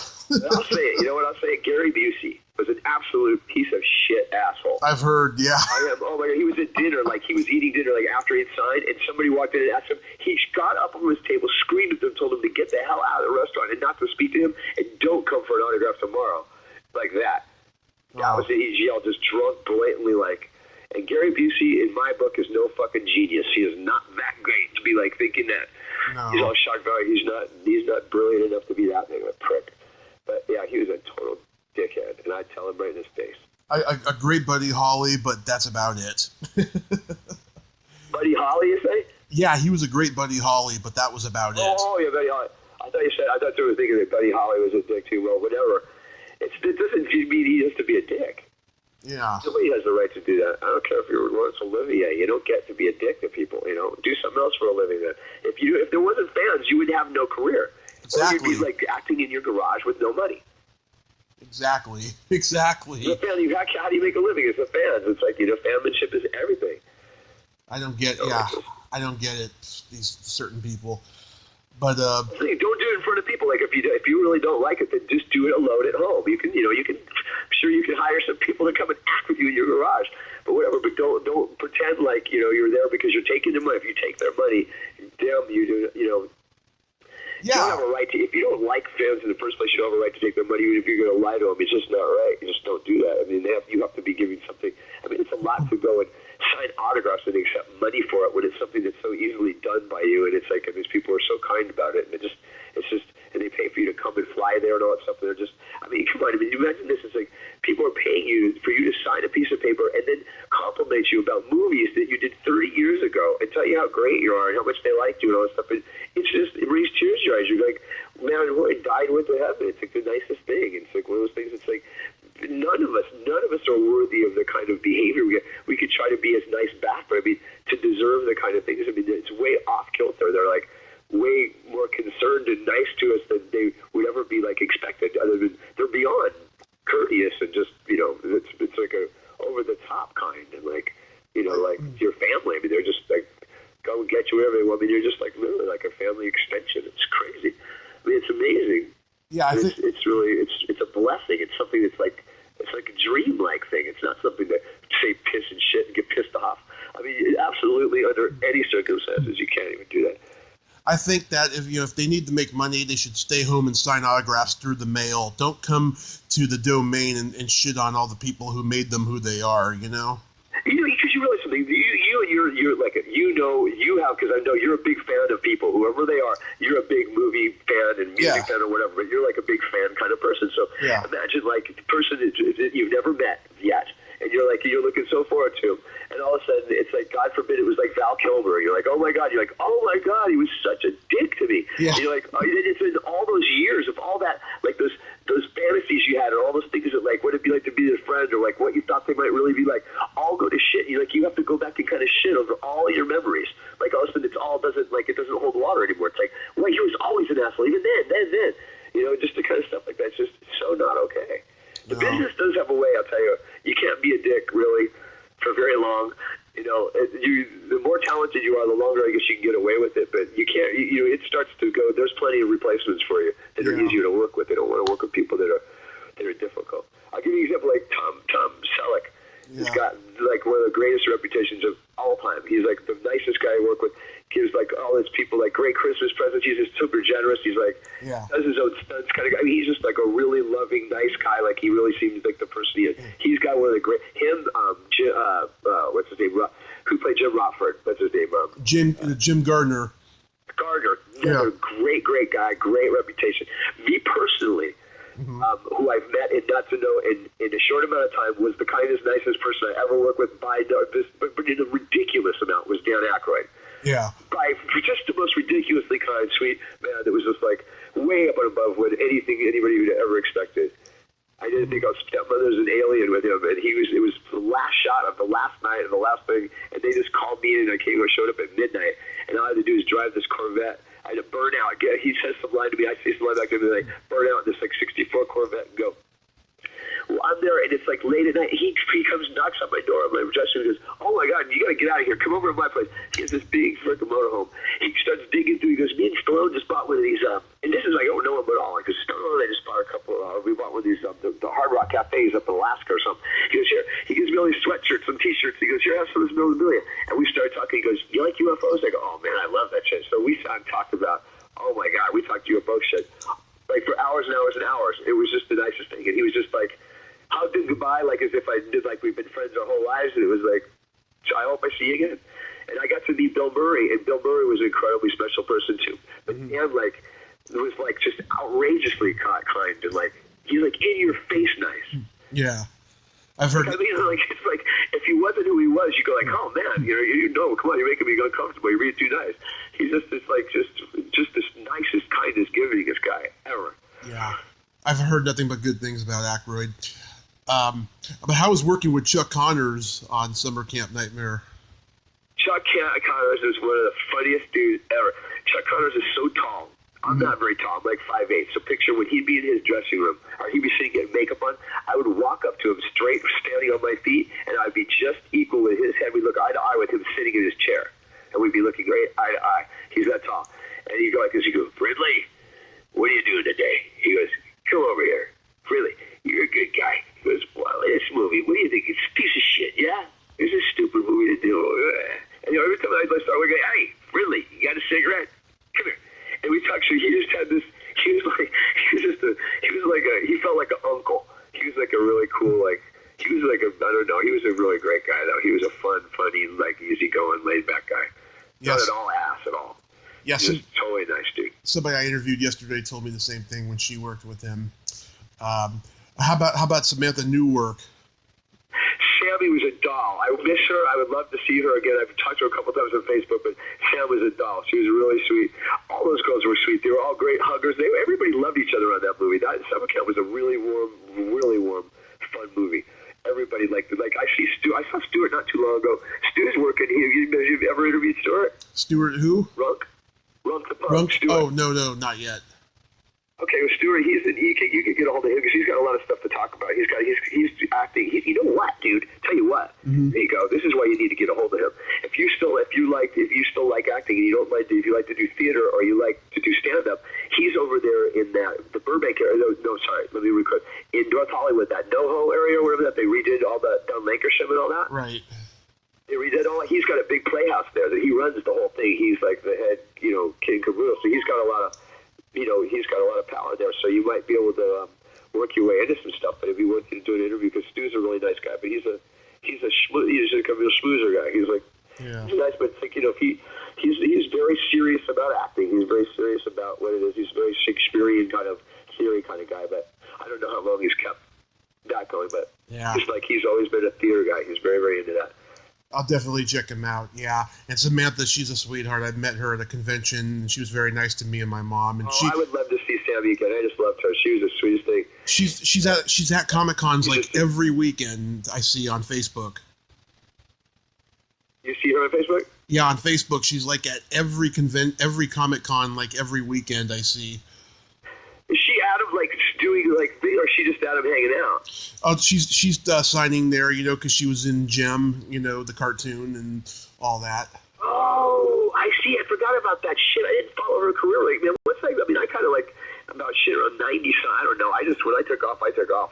I'll say it. You know what I'll say? Gary Busey was an absolute piece of shit asshole. I've heard, yeah. Oh my God, he was at dinner, he was eating dinner, after he'd signed, and somebody walked in and asked him. He got up from his table, screamed at them, told him to get the hell out of the restaurant and not to speak to him, and don't come for an autograph tomorrow, like that. Wow. That was it. He yelled, just drunk, blatantly, And Gary Busey, in my book, is no fucking genius. He is not that great to be thinking that. No. He's all shock value. He's not brilliant enough to be that big of a prick. But yeah, he was a total dickhead, and I'd tell him right in his face. A great Buddy Holly, but that's about it. Buddy Holly, you say? Yeah, he was a great Buddy Holly, but that was about it. Oh yeah, Buddy Holly. I thought you were thinking that Buddy Holly was a dick too. Well, whatever. It doesn't mean he has to be a dick. Yeah. Somebody has the right to do that. I don't care if you're Laurence Olivier. You don't get to be a dick to people. Do something else for a living. Then, if there wasn't fans, you would have no career. Exactly. Or you'd be acting in your garage with no money. Exactly. As a fan, how do you make a living as a fan? It's fanmanship is everything. I don't get. I don't get it. These certain people. But don't do it in front of people. If you really don't like it, then just do it alone at home. You can I'm sure you can hire some people to come and act with you in your garage. But whatever. But don't pretend you're there because you're taking their money. If you take their money, damn you do. You don't have a right to. If you don't like fans in the first place, you don't have a right to take their money. Even if you're going to lie to them, it's just not right. You just don't do that. I mean, you have to be giving something. I mean, it's a lot to go and sign autographs and accept money for it when it's something that's so easily done by you. And it's these people are so kind about it, and it's just, and they pay for you to come and fly there and all that stuff. They're just, I mean, come on. I mean, you imagine this. It's people are paying you for you to sign a piece of paper and then compliment you about movies that you did 30 years ago and tell you how great you are and how much they liked you and all that stuff. And it brings tears to your eyes. You're like, man, I died with the heaven. It's the nicest thing. It's one of those things. It's none of us are worthy of the kind of behavior we could try to be as nice back, but I mean, to deserve the kind of things. I mean, it's way off kilter. They're way more concerned and nice to us than they would ever be expected. Other than they're beyond courteous and just it's a over the top kind and your family. I mean, they're just go and get you wherever they want. I mean, you're just literally like a family extension. It's crazy. I mean, it's amazing. Yeah, it's really it's a blessing. It's something that's it's a dream-like thing. It's not something that say piss and shit and get pissed off. I mean, absolutely under any circumstances, you can't even do that. I think that if they need to make money, they should stay home and sign autographs through the mail. Don't come to the domain and shit on all the people who made them who they are. Because you realize something. You have, because I know you're a big fan of people, whoever they are. You're a big movie fan and music fan or whatever, but you're a big fan kind of person. So imagine the person that you've never met yet, and you're looking so forward to him, and all of a sudden it's God forbid it was Val Kilmer. You're oh my God. You're oh my God, he was such a dick to me. Yeah. And you're it's been all those years of all that, those fantasies you had, or all those things that what it'd be like to be their friend, or what you thought they might really be like, all go to shit. You have to go back and kind of shit over all your memories. All of a sudden it doesn't hold water anymore. It's he was always an asshole, even then. Just the kind of stuff like that. It's just so not okay. The business does have a way, I'll tell you. You can't be a dick, really, for very long. The more talented you are, the longer I guess you can get away with it. But you can't. It starts to go. There's plenty of replacements for you that are easier to work with. They don't want to work with people that are difficult. I'll give you an example Tom Selleck. Yeah. He's got one of the greatest reputations of all time. He's the nicest guy I work with. gives like all his people like great Christmas presents. He's just super generous. He's like does his own stunts kind of guy. I mean, he's just like a really loving, nice guy. Like he really seems like the person he is. He's got one of the great what's his name? Who played Jim Rockford? What's his name? Jim Gardner. Another great guy, great reputation. Me personally, who I've met and got to know in a short amount of time, was the kindest, nicest person I ever worked with but in a ridiculous amount, was Dan Aykroyd. Yeah. By just the most ridiculously kind, sweet man that was just like way up and above what anybody would have ever expected. I didn't think I was Stepmother's an alien with him, and it was the last shot of the last night of the last thing, and they just called me in, and I showed up at midnight, and all I had to do is drive this Corvette. I had to burn out. He says some line to me, I say some line back to him, and I burn out in this like 64 Corvette and go. Well, I'm there, and it's like late at night. He comes, knocks on my door. I'm like, dressing, and goes, "Oh my God, you got to get out of here. Come over to my place." He has this big freaking motorhome. He starts digging through. He goes, "Me and Stallone just bought one of these." And this is like, I don't know him at all. Because Stallone and I just bought a couple. We bought one of these the Hard Rock cafes up in Alaska or something. He goes, "Here." He gives me all these sweatshirts, some T-shirts. He goes, "Here, have some of this memorabilia." And we started talking. He goes, "You like UFOs?" I go, "Oh man, I love that shit." So we sat and talked about. Oh my God, we talked UFO shit like for hours and hours and hours. It was just the nicest thing, and he was just like. Hugged him goodbye, like as if I did, like we've been friends our whole lives, and it was like, I hope I see you again. And I got to meet Bill Murray, and Bill Murray was an incredibly special person too. But Dan, like, was like just outrageously kind, and like he's like in your face nice. Yeah, I've heard. Like, I mean, like it's like if he wasn't who he was, you go like, oh man, you know, come on, you're making me uncomfortable. You're being too nice. He's just this like just this nicest, kindest, givingest guy ever. Yeah, I've heard nothing but good things about Aykroyd. But how was working with Chuck Connors on Summer Camp Nightmare? Chuck Connors is one of the funniest dudes ever. Chuck Connors is so tall. I'm not very tall. I'm like 5'8". So picture when he'd be in his dressing room, or he'd be sitting getting makeup on, I would walk up to him straight, standing on my feet, and I'd be just equal with his head. We'd look eye to eye with him sitting in his chair. And we'd be looking right eye to eye. He's that tall. And he'd go like this. He'd go, "Fridley, what are you doing today?" He goes, "Come over here. Fridley, you're a good guy." He goes, "Well, this movie, what do you think? It's a piece of shit, yeah? It's a stupid movie to do." And every time I'd start, we'd go, "Hey, Fridley, you got a cigarette? Come here." And we talked. So he just had this. He felt like an uncle. He was like a really cool, like he was like I don't know. He was a really great guy though. He was a funny, like easygoing, laid back guy. Yes. Not at all ass at all. Yes, just totally nice dude. Somebody I interviewed yesterday told me the same thing when she worked with him. How about Samantha Newark? Sammy was a doll. I miss her. I would love to see her again. I've talked to her a couple times on Facebook, but Sam was a doll. She was really sweet. All those girls were sweet. They were all great huggers. Everybody loved each other on that movie. Summer Camp was a really warm, fun movie. Everybody liked it. Like I saw Stuart not too long ago. Stuart's working here. You've ever interviewed Stuart? Stuart who? Runk the Punk. Runk? Stuart. Oh no, not yet. Okay, well, Stuart, you can get a hold of him because he's got a lot of stuff to talk about. He's acting. You know what, dude? Tell you what. Mm-hmm. There you go. This is why you need to get a hold of him. If you still like acting and you don't like if you like to do theater or you like to do stand up, he's over there in the Burbank area. No, sorry, let me record. In North Hollywood, that NoHo area, wherever that they redid all that down Lancashire and all that. Right. They redid all. He's got a big playhouse there that he runs the whole thing. He's like the head, king caboodle. So he's got a lot of. He's got a lot of power there, so you might be able to work your way into some stuff. But if you want to do an interview, because Stu's a really nice guy, but he's a real schmoozer guy. He's like he's nice, but think he's very serious about acting. He's very serious about what it is. He's a very Shakespearean kind of theory kind of guy. But I don't know how long he's kept that going. But just like he's always been a theater guy, he's very very into that. I'll definitely check him out. Yeah, and Samantha, she's a sweetheart. I met her at a convention, and she was very nice to me and my mom. And I would love to see Sammy again. I just loved her. She was the sweetest thing. She's at Comic Cons like every weekend. I see on Facebook. You see her on Facebook? Yeah, on Facebook, she's like at every Comic Con, like every weekend. I see. Is she out of like doing like thing, or is she just out of hanging out? Oh, she's signing there, because she was in Gem, the cartoon and all that. Oh, I see. I forgot about that shit. I didn't follow her career. Like, man, what's like? I mean, I kind of like. about shit around 90, so I don't know. When I took off,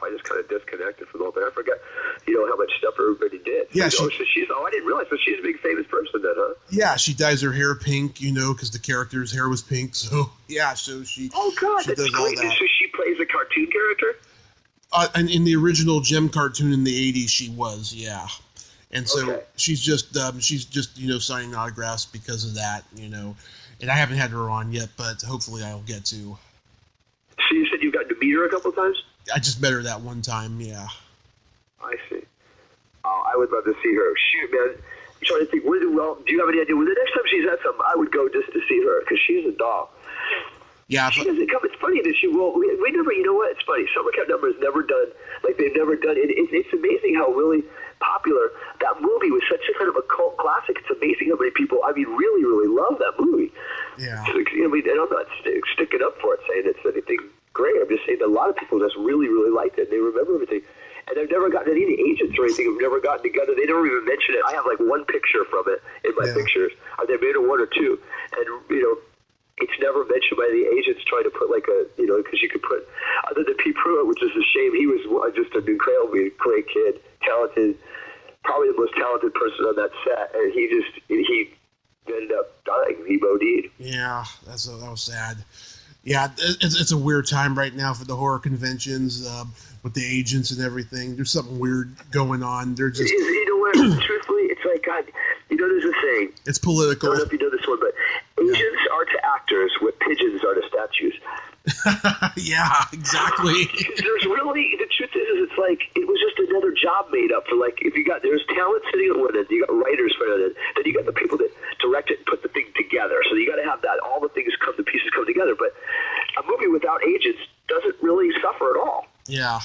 I just kind of disconnected from the whole thing. I forgot, how much stuff everybody did. Yeah, so I didn't realize, so she's a big famous person then, huh? Yeah, she dyes her hair pink, because the character's hair was pink, so, yeah, so she... Oh, God, she that's does all great. that. So she plays a cartoon character? And in the original Gem cartoon in the 80s, she was, yeah. And so she's just signing autographs because of that, And I haven't had her on yet, but hopefully I'll get to. So you said you've gotten to meet her a couple of times? I just met her that one time, yeah. I see. Oh, I would love to see her. Shoot, man. I'm trying to think. Do you have any idea? Well, the next time she's at something, I would go just to see her because she's a doll. Yeah, she doesn't come. It's funny that she will. We never. You know what? It's funny. Summer Camp Number has never done like they've never done. It's amazing how really popular that movie was. Such a kind of a cult classic. It's amazing how many people. I mean, really, really love that movie. Yeah. So, and I'm not sticking up for it, saying it's anything great. I'm just saying that a lot of people just really, really liked it. They remember everything. And I've never gotten any agents or anything. I've never gotten together. They don't even mention it. I have like one picture from it in my pictures. They made it one or two. And, it's never mentioned by the agents trying to put like a, because you could put, other than Pete Pruitt, which is a shame. He was just an incredibly great kid, talented, probably the most talented person on that set. And he ended up dying. He OD'd. Yeah, that was sad. Yeah, it's a weird time right now for the horror conventions with the agents and everything. There's something weird going on. They're just... You know what? Truthfully, it's like, God, there's a saying. It's political. I don't know if you know this one, but agents are to actors what pigeons are to statues. Yeah, exactly. There's really, the truth is it's like, it was just another job made up for, like, there's talent sitting at one end, you got writers for it, then you got the people that direct it and put the thing together. So you got to have that, all the pieces come together. But a movie without agents doesn't really suffer at all. Yeah.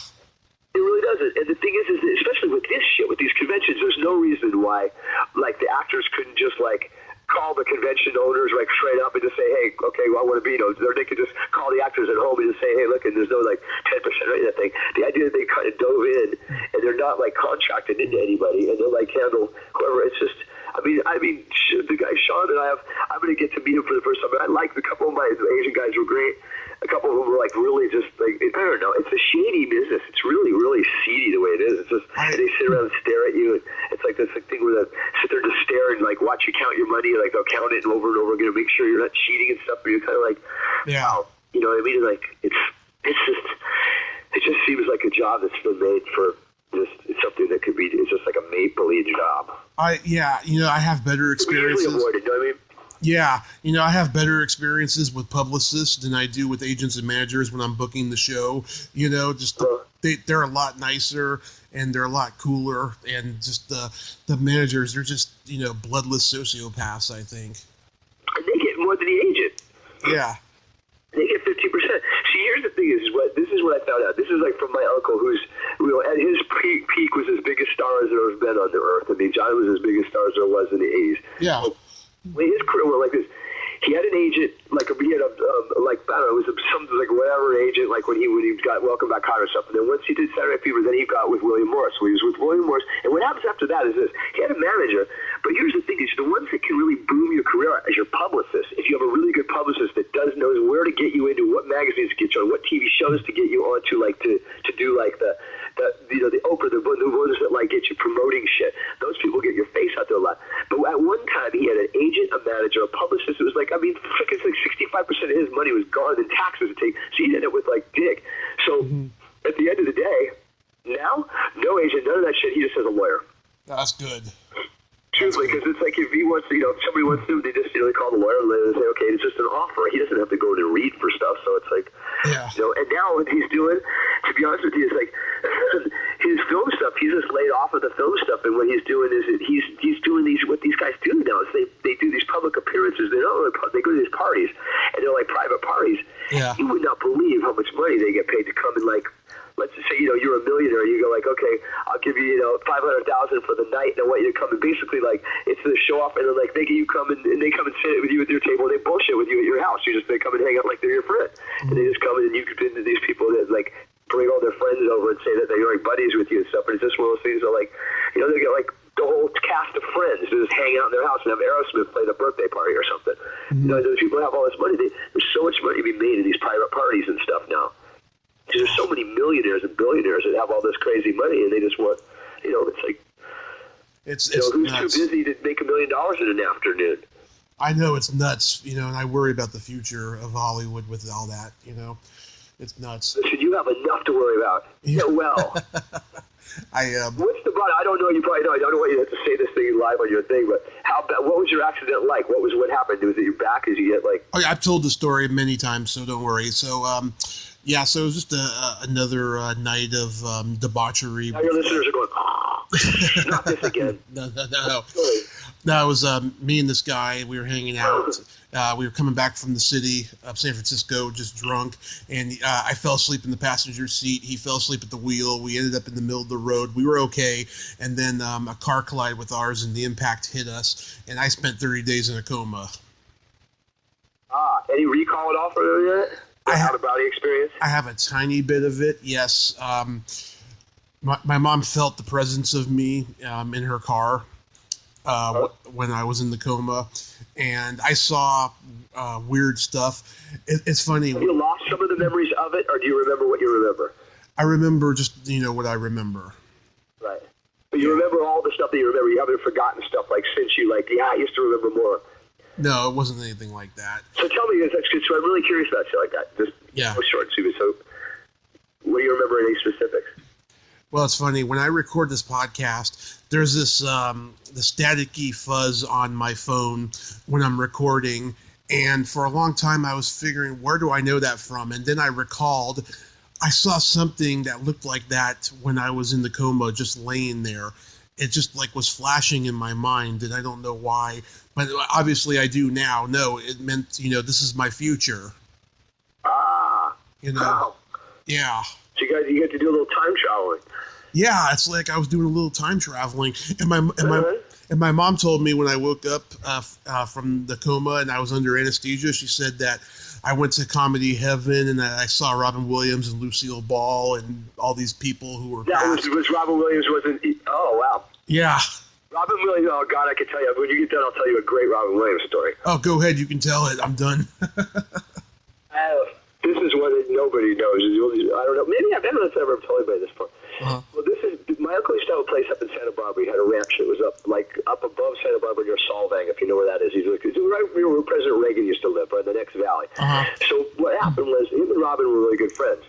It really doesn't. And the thing is that especially with this shit, with these conventions, there's no reason why, like, the actors couldn't just, like, call the convention owners like straight up and just say, hey, okay, well, I want to be, or they could just call the actors at home and just say, hey, look, and there's no like 10% or anything. The idea that they kind of dove in and they're not like contracted into anybody and they're like handle whoever. It's just, I mean, the guy Sean and I'm going to get to meet him for the first time. I like a couple of my Asian guys were great. A couple of them were like really just like, I don't know. It's a shady business. It's really, really seedy the way it is. It's just, they sit around and stare at you. And it's like this thing where they sit there and just stare and like watch you count your money. Like they'll count it over and over again to make sure you're not cheating and stuff. But you're kind of like, wow, you know what I mean? Like it just seems like a job that's been made for just something that could be. It's just like a make-believe job. I have better experiences. We usually avoid it. You know what I mean? Yeah, I have better experiences with publicists than I do with agents and managers when I'm booking the show. They're a lot nicer and they're a lot cooler, and just the managers, they're just bloodless sociopaths, I think. And they get more than the agent. Yeah. They get 50%. See, here's the thing: this is what I found out. This is like from my uncle, who's at his peak was as big a star as there has been on the earth. I mean, John was as big a star as there was in the 80s. Yeah. When his career went like this, he had an agent, like he had a like I don't know, it was some like whatever agent, like when he got Welcome Back Hot or something. And once he did Saturday Night Fever, then he got with William Morris. So he was with William Morris. And what happens after that is this: he had a manager. But here's the thing: is the ones that can really boom your career as your publicist. If you have a really good publicist that knows where to get you into, what magazines to get you on, what TV shows to get you onto, like to do like the Oprah, the ones that like get you promoting shit. Those people get your face out there a lot. But at one time, he had an agent, a manager, a publicist. It was like, I mean, it's like 65% of his money was gone in taxes to take. So he ended up with like Dick. So at the end of the day, now no agent, none of that shit. He just has a lawyer. That's good. Truthfully, because it's like if he wants to, if somebody wants to, they just they call the lawyer and they say, okay, it's just an offer. He doesn't have to go in and read for stuff. So it's like, and now what he's doing, to be honest with you, is like his film stuff. He's just laid off of the film stuff, and what he's doing is he's doing what these guys do now. Is they do these public appearances. They go to these parties, and they're like private parties. Yeah. You would not believe how much money they get paid to come and like. Let's just say, you're a millionaire. You go like, okay, I'll give you, $500,000 for the night, and I want you to come and basically like it's the show off, and then like they get you come and they come and sit with you at their table, and they bullshit with you at your house. They come and hang out like they're your friend, and they just come in and you could be into these people that like bring all their friends over and say that they're like buddies with you and stuff. And it's just one of those things that like, they get like the whole cast of friends to just hang out in their house and have Aerosmith play the birthday party or something. You know, those people have all this money. There's so much money to be made in these private parties and stuff now. There's so many millionaires and billionaires that have all this crazy money, and they just want, you know, it's like, it's who's nuts. too busy to make $1 million in an afternoon? I know it's nuts, you know, and I worry about the future of Hollywood with all that, you know. It's nuts. Listen, you have enough to worry about. Yeah, well. What's the bottom? I don't know. You probably know. I don't know why you have to say this thing live on your thing, but what was your accident like? What happened? Was it your back? Did you get like? Oh, yeah, I've told the story many times, so don't worry. So, yeah, so it was just another night of debauchery. Now your listeners are going, oh, not this again. No. No, it was me and this guy. We were hanging out. We were coming back from the city of San Francisco, just drunk, and I fell asleep in the passenger seat. He fell asleep at the wheel. We ended up in the middle of the road. We were okay, and then a car collided with ours, and the impact hit us, and I spent 30 days in a coma. Any recall at all for that? Out-of-body experience? I have a tiny bit of it, yes. My mom felt the presence of me in her car when I was in the coma, and I saw weird stuff. It's funny. Have you lost some of the memories of it, or do you remember what you remember? I remember just, what I remember. Right. But you remember all the stuff that you remember. You haven't forgotten stuff since you I used to remember more. No, it wasn't anything like that. So tell me, so I'm really curious about shit like that. Just go short, Stupid. So what do you remember any specifics? Well, it's funny. When I record this podcast, there's this the staticky fuzz on my phone when I'm recording. And for a long time, I was figuring, where do I know that from? And then I recalled, I saw something that looked like that when I was in the coma, just laying there. It just was flashing in my mind, and I don't know why. But obviously I do now. No, it meant, this is my future. Wow. Yeah. So you get to do a little time traveling. Yeah, it's like I was doing a little time traveling, and my mom told me when I woke up from the coma and I was under anesthesia, she said that I went to Comedy Heaven and I saw Robin Williams and Lucille Ball and all these people who were. That was Robin Williams wasn't. Oh wow. Yeah. Robin Williams. Oh God, I can tell you. When you get done, I'll tell you a great Robin Williams story. Oh, go ahead. You can tell it. I'm done. This is what nobody knows. I don't know. Maybe I don't know if I've ever told anybody this before. Uh-huh. Well, my uncle used to have a place up in Santa Barbara. He had a ranch that was up above Santa Barbara near Solvang, if you know where that is. He's right where President Reagan used to live, right in the next valley. Uh-huh. So what happened was him and Robin were really good friends.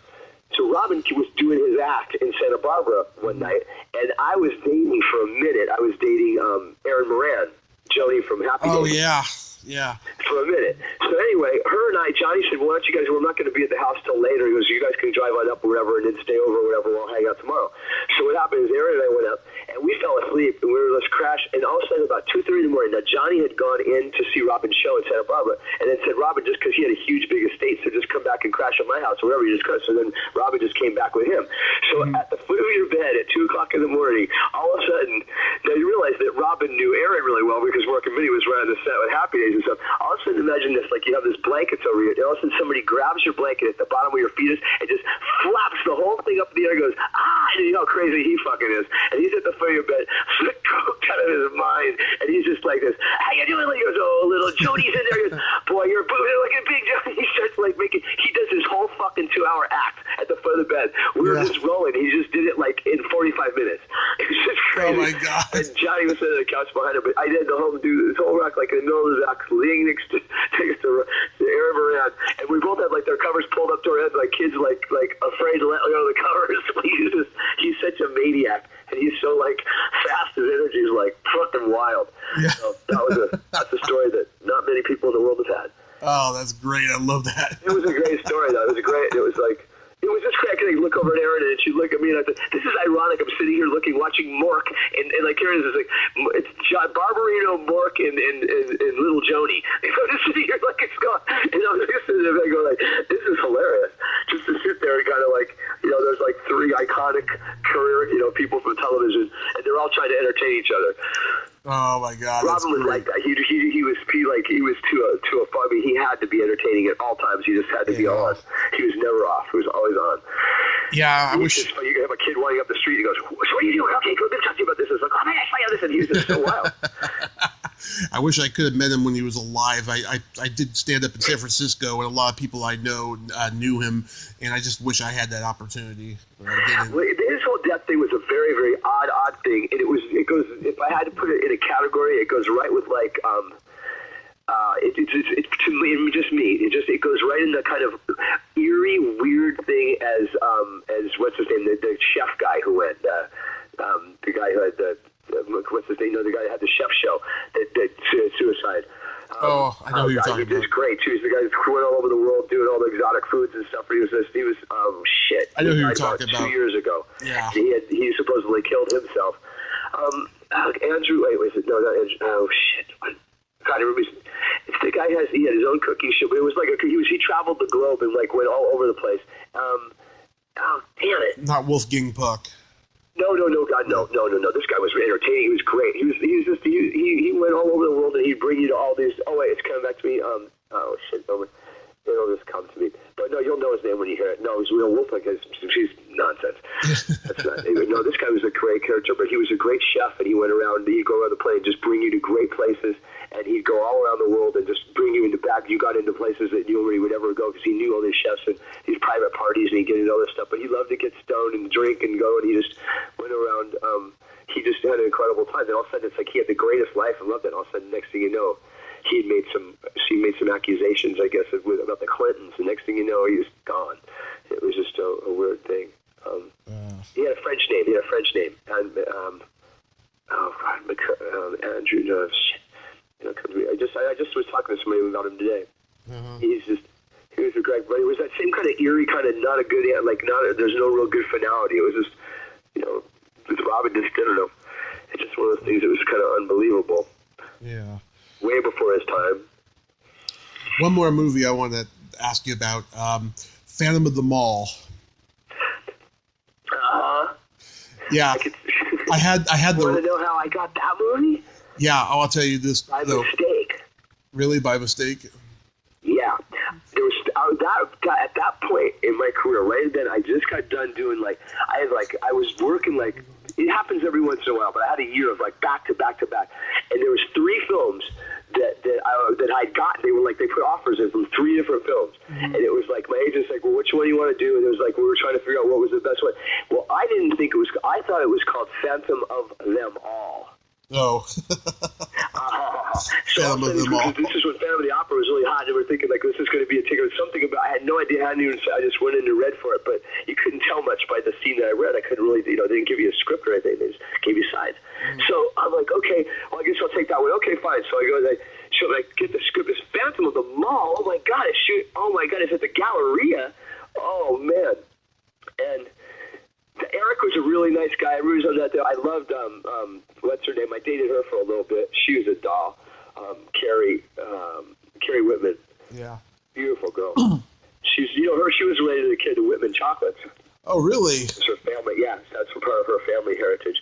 So Robin was doing his act in Santa Barbara one night, and I was dating for a minute. I was dating Erin Moran, Joni from Happy Days. Oh, yeah. Yeah. For a minute. So anyway, her and I, Johnny said, well, why don't you guys, we're not going to be at the house till later. He goes, you guys can drive on up or whatever and then stay over or whatever. We'll hang out tomorrow. So what happened is Aaron and I went up and we fell asleep and we were just crashed. And all of a sudden about 2:30 in the morning, now Johnny had gone in to see Robin's show in Santa Barbara and then said, Robin, just because he had a huge big estate, so just come back and crash at my house or whatever you just got. So then Robin just came back with him. So at the foot of your bed at 2 o'clock in the morning, all of a sudden, now you realize that Robin knew Aaron really well because Working Minnie was right on the set with Happy Days and stuff. All of a sudden, imagine this, you have this blankets over you, and all of a sudden somebody grabs your blanket at the bottom of your fetus and just flaps the whole thing up in the air and goes, and you know how crazy he fucking is. And he's at the foot of your bed, coked out of his mind, and he's just like this, how you doing? He goes, oh, little Jody's in there. He goes, boy, you're boobs are looking big, Jody. He starts he does his whole fucking 2-hour act at the foot of the bed. We were just rolling. He just did it in 45 minutes. It was just crazy. Oh my God. And Johnny was sitting on the couch behind him, but I did the whole this whole act in the middle of his act, leaning next to Aaron Moran, and we both had their covers pulled up to our heads, kids afraid to let go of the covers. He's such a maniac, and he's so fast. His energy is fucking wild. Yeah. So that's a story that not many people in the world have had. Oh, that's great. I love that. It was a great story, though. It was just great. I could look over at Erin and she'd look at me and I thought, this is ironic. I'm sitting here watching Mork and Erin is it's John Barbarino, Mork, and little Joni. And I'm just sitting here it's going, and I'm listening to it and I go this is hilarious. Just to sit there and kind of there's 3 iconic career, people from television and they're all trying to entertain each other. Oh my God! Robin was like that. He was too far. I mean, he had to be entertaining at all times. He just had to be on. He was never off. He was always on. Yeah, I wish you could have a kid running up the street. He goes, "So what are you doing? Okay, go talk to you about this." It's oh man, I saw this, and he was It's so wild. I wish I could have met him when he was alive. I did stand up in San Francisco, and a lot of people I know knew him, and I just wish I had that opportunity. But I didn't. Well, his whole death thing was a very, very odd thing, and it goes. If I had to put it in a category, it goes right with like to me, just me. It goes right in the kind of eerie, weird thing as what's his name, the chef guy who went, the guy who had the what's his name? No, the guy who had the chef show that suicide. I know who you're talking about. He was great too. He's the guy who went all over the world doing all the exotic foods and stuff. He was shit. I know who you're talking about. 2 years ago. Yeah. He supposedly killed himself. Andrew, wait, was it? No, not Andrew. Oh shit. God, I remember. It's the guy he had his own cooking show, but it was like he traveled the globe and like went all over the place. Oh damn it! Not Wolfgang Puck. No, God, no. This guy was entertaining. He was great. He went all over the world and he'd bring you to all these. Oh wait, it's coming back to me. Oh shit, it'll just come to me. But no, you'll know his name when you hear it. No, he's real Wolfgang. She's nonsense. That's not. No, this guy was a great character, but he was a great chef, and he went around. He'd go around the plane, just bring you to great places, and he'd go all around the world and just bring you into back. You got into places that nobody would ever go because he knew all these chefs and these private parties, and he'd get into all this stuff. But he loved to get stoned and drink and go, and he just went around. He just had an incredible time. And all of a sudden, it's like he had the greatest life. I loved it. All of a sudden, next thing you know, he made some accusations, I guess, about the Clintons. And next thing you know, he was gone. It was just a weird thing. He had a French name. And Andrew. No, shit. I just was talking to somebody about him today. He was a great, but it was that same kind of eerie, kind of not a good, there's no real good finality. It was just, with Robin, just, I don't know. It's just one of those things that was kind of unbelievable. Yeah. Way before his time. One more movie I want to ask you about, Phantom of the Mall. Yeah. I had the. Want to know how I got that movie? Yeah, I'll tell you this. By mistake. Really, by mistake? Yeah. There was at that point in my career, right then, I just got done doing I was working it happens every once in a while, but I had a year of back to back to back, and there was 3 films that I'd gotten. They put offers in from 3 different films, and it was like my agent's like, well, which one do you want to do? And it was like we were trying to figure out what was the best one. Well, I didn't think it was. I thought it was called Phantom of Them All. Oh. Phantom of Them All. This is when Phantom of the Opera was really hot, and we were thinking this is going to be a ticket. Something about. I had no idea. I just went in and read for it, but you couldn't tell much by the scene that I read. I couldn't really, they didn't give you a script or anything. They just gave you sides. So I'm like, okay, well, I guess I'll take that one. Okay, fine. So I go, I get the script. It's Phantom of the Mall. Oh my God! It's at the Galleria. Oh man, and. Eric was a really nice guy. Everybody was on that. I loved what's her name? I dated her for a little bit. She was a doll. Carrie Whitman. Yeah. Beautiful girl. She's she was related to the kid, the Whitman chocolates. Oh, really? It's her family. Yeah, that's part of her family heritage.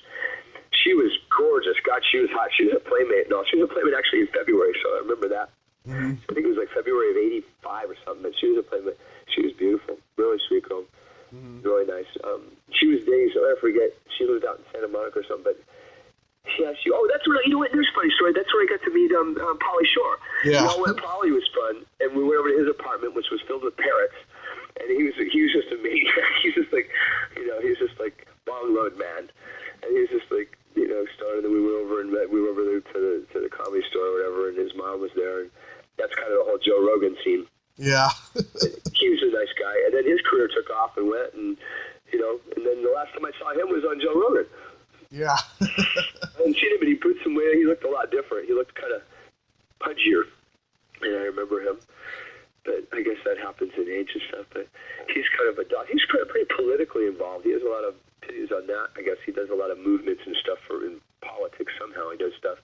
She was gorgeous. God, she was hot. She was a playmate. No, she was a playmate actually in February, so I remember that. I think it was February of '85 or something. But she was a playmate. She was beautiful. Really sweet girl. Really nice. She was dating, so I forget. She lived out in Santa Monica or something. But that's where there's a funny story. That's where I got to meet Pauly Shore. Yeah. Pauly was fun, and we went over to his apartment, which was filled with parrots. And he was just a maniac. He's just he's just long road man, and he was just started. And we went over and we went over there to the comedy store or whatever, and his mom was there, and that's kind of the whole Joe Rogan scene. Yeah. He was a nice guy, and then his career took off and went, and and then the last time I saw him was on Joe Rogan. Yeah. I hadn't seen him, but he put some weight. He looked a lot different. He looked kind of pudgier, and I remember him. But I guess that happens in age and stuff. But he's kind of he's pretty politically involved. He has a lot of videos on that. I guess he does a lot of movements and stuff in politics somehow. He does stuff.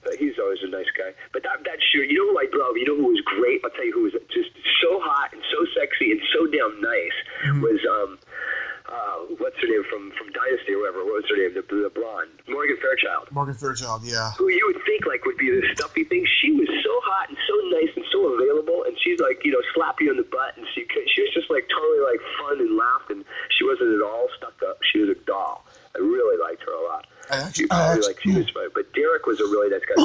But he's always a nice guy. But that shoot, who I love, who was great? I'll tell you who was just so hot and so sexy and so damn nice was what's her name from Dynasty or whatever? What was her name? The blonde, Morgan Fairchild. Morgan Fairchild, yeah. Who you would think would be this stuffy thing. She was so hot and so nice and so available, and she's slap you on the butt, and she was just totally fun and laughed, and she wasn't at all stuck up. She was a doll. I really liked her a lot. You probably like he was fun. But Derek was a really nice guy.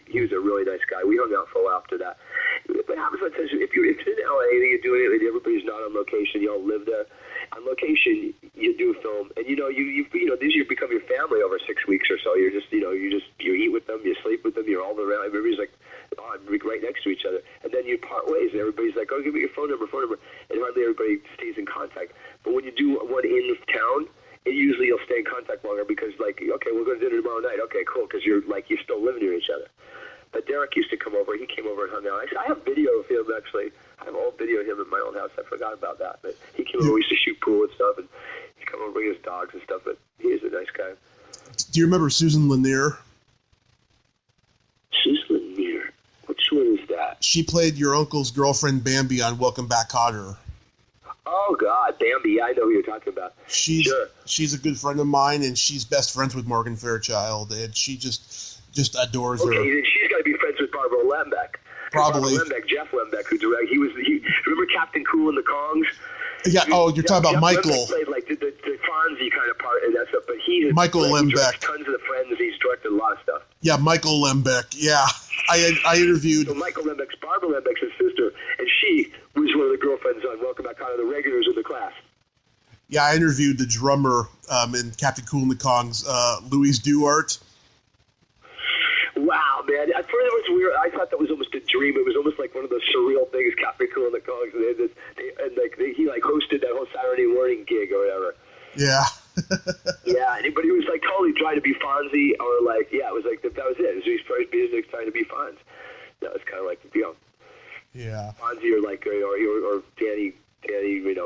He was a really nice guy. We hung out for a while after that. What happens sometimes if you're in LA and you're doing it and everybody's not on location, you all live there. On location, you do film, and you these you become your family over 6 weeks or so. You're just you eat with them, you sleep with them, you're all around. Everybody's like right next to each other, and then you part ways. And everybody's like, "Oh, give me your phone number," and hardly everybody stays in contact. But when you do one in town, usually you'll stay in contact longer because, like, okay, we're going to dinner tomorrow night. Okay, cool, because you're still living near each other. But Derek used to come over. He came over and hung out. I have video of him, actually. I have old video of him in my old house. I forgot about that. But he came over. We used to shoot pool and stuff, and he'd come over, bring his dogs and stuff. But he is a nice guy. Do you remember Susan Lanier? Susan Lanier? Which one is that? She played your uncle's girlfriend, Bambi, on Welcome Back, Kotter. Oh, God, Bambi. Yeah, I know who you're talking about. She's a good friend of mine, and she's best friends with Morgan Fairchild, and she just adores her. Okay, then she's got to be friends with Barbara Lembeck. Probably. Jeff Lembeck, who directed. Remember Captain Cool and the Kongs? Yeah. You're talking about Jeff Michael. Lembeck played like the Fonzie kind of part and that stuff, but Michael Lembeck. Tons of the Friends. He's directed a lot of stuff. Yeah, Michael Lembeck. Yeah, I interviewed. So Michael Lembeck's Barbara Lembeck's his sister, and she was one of the girlfriends on Welcome Back, Kotter, the regulars in the class. Yeah, I interviewed the drummer in Captain Cool and the Kongs, Louis Duarte. Wow, man! At first it was weird. I thought that was almost a dream. It was almost like one of those surreal things. Captain Cool and the Kongs, he hosted that whole Saturday morning gig or whatever. Yeah. Yeah, but he was like totally trying to be Fonzie, or like, yeah, it was like that was it. It was his first business trying to be Fonz. That was kind of like yeah, Fonzie or like or Danny,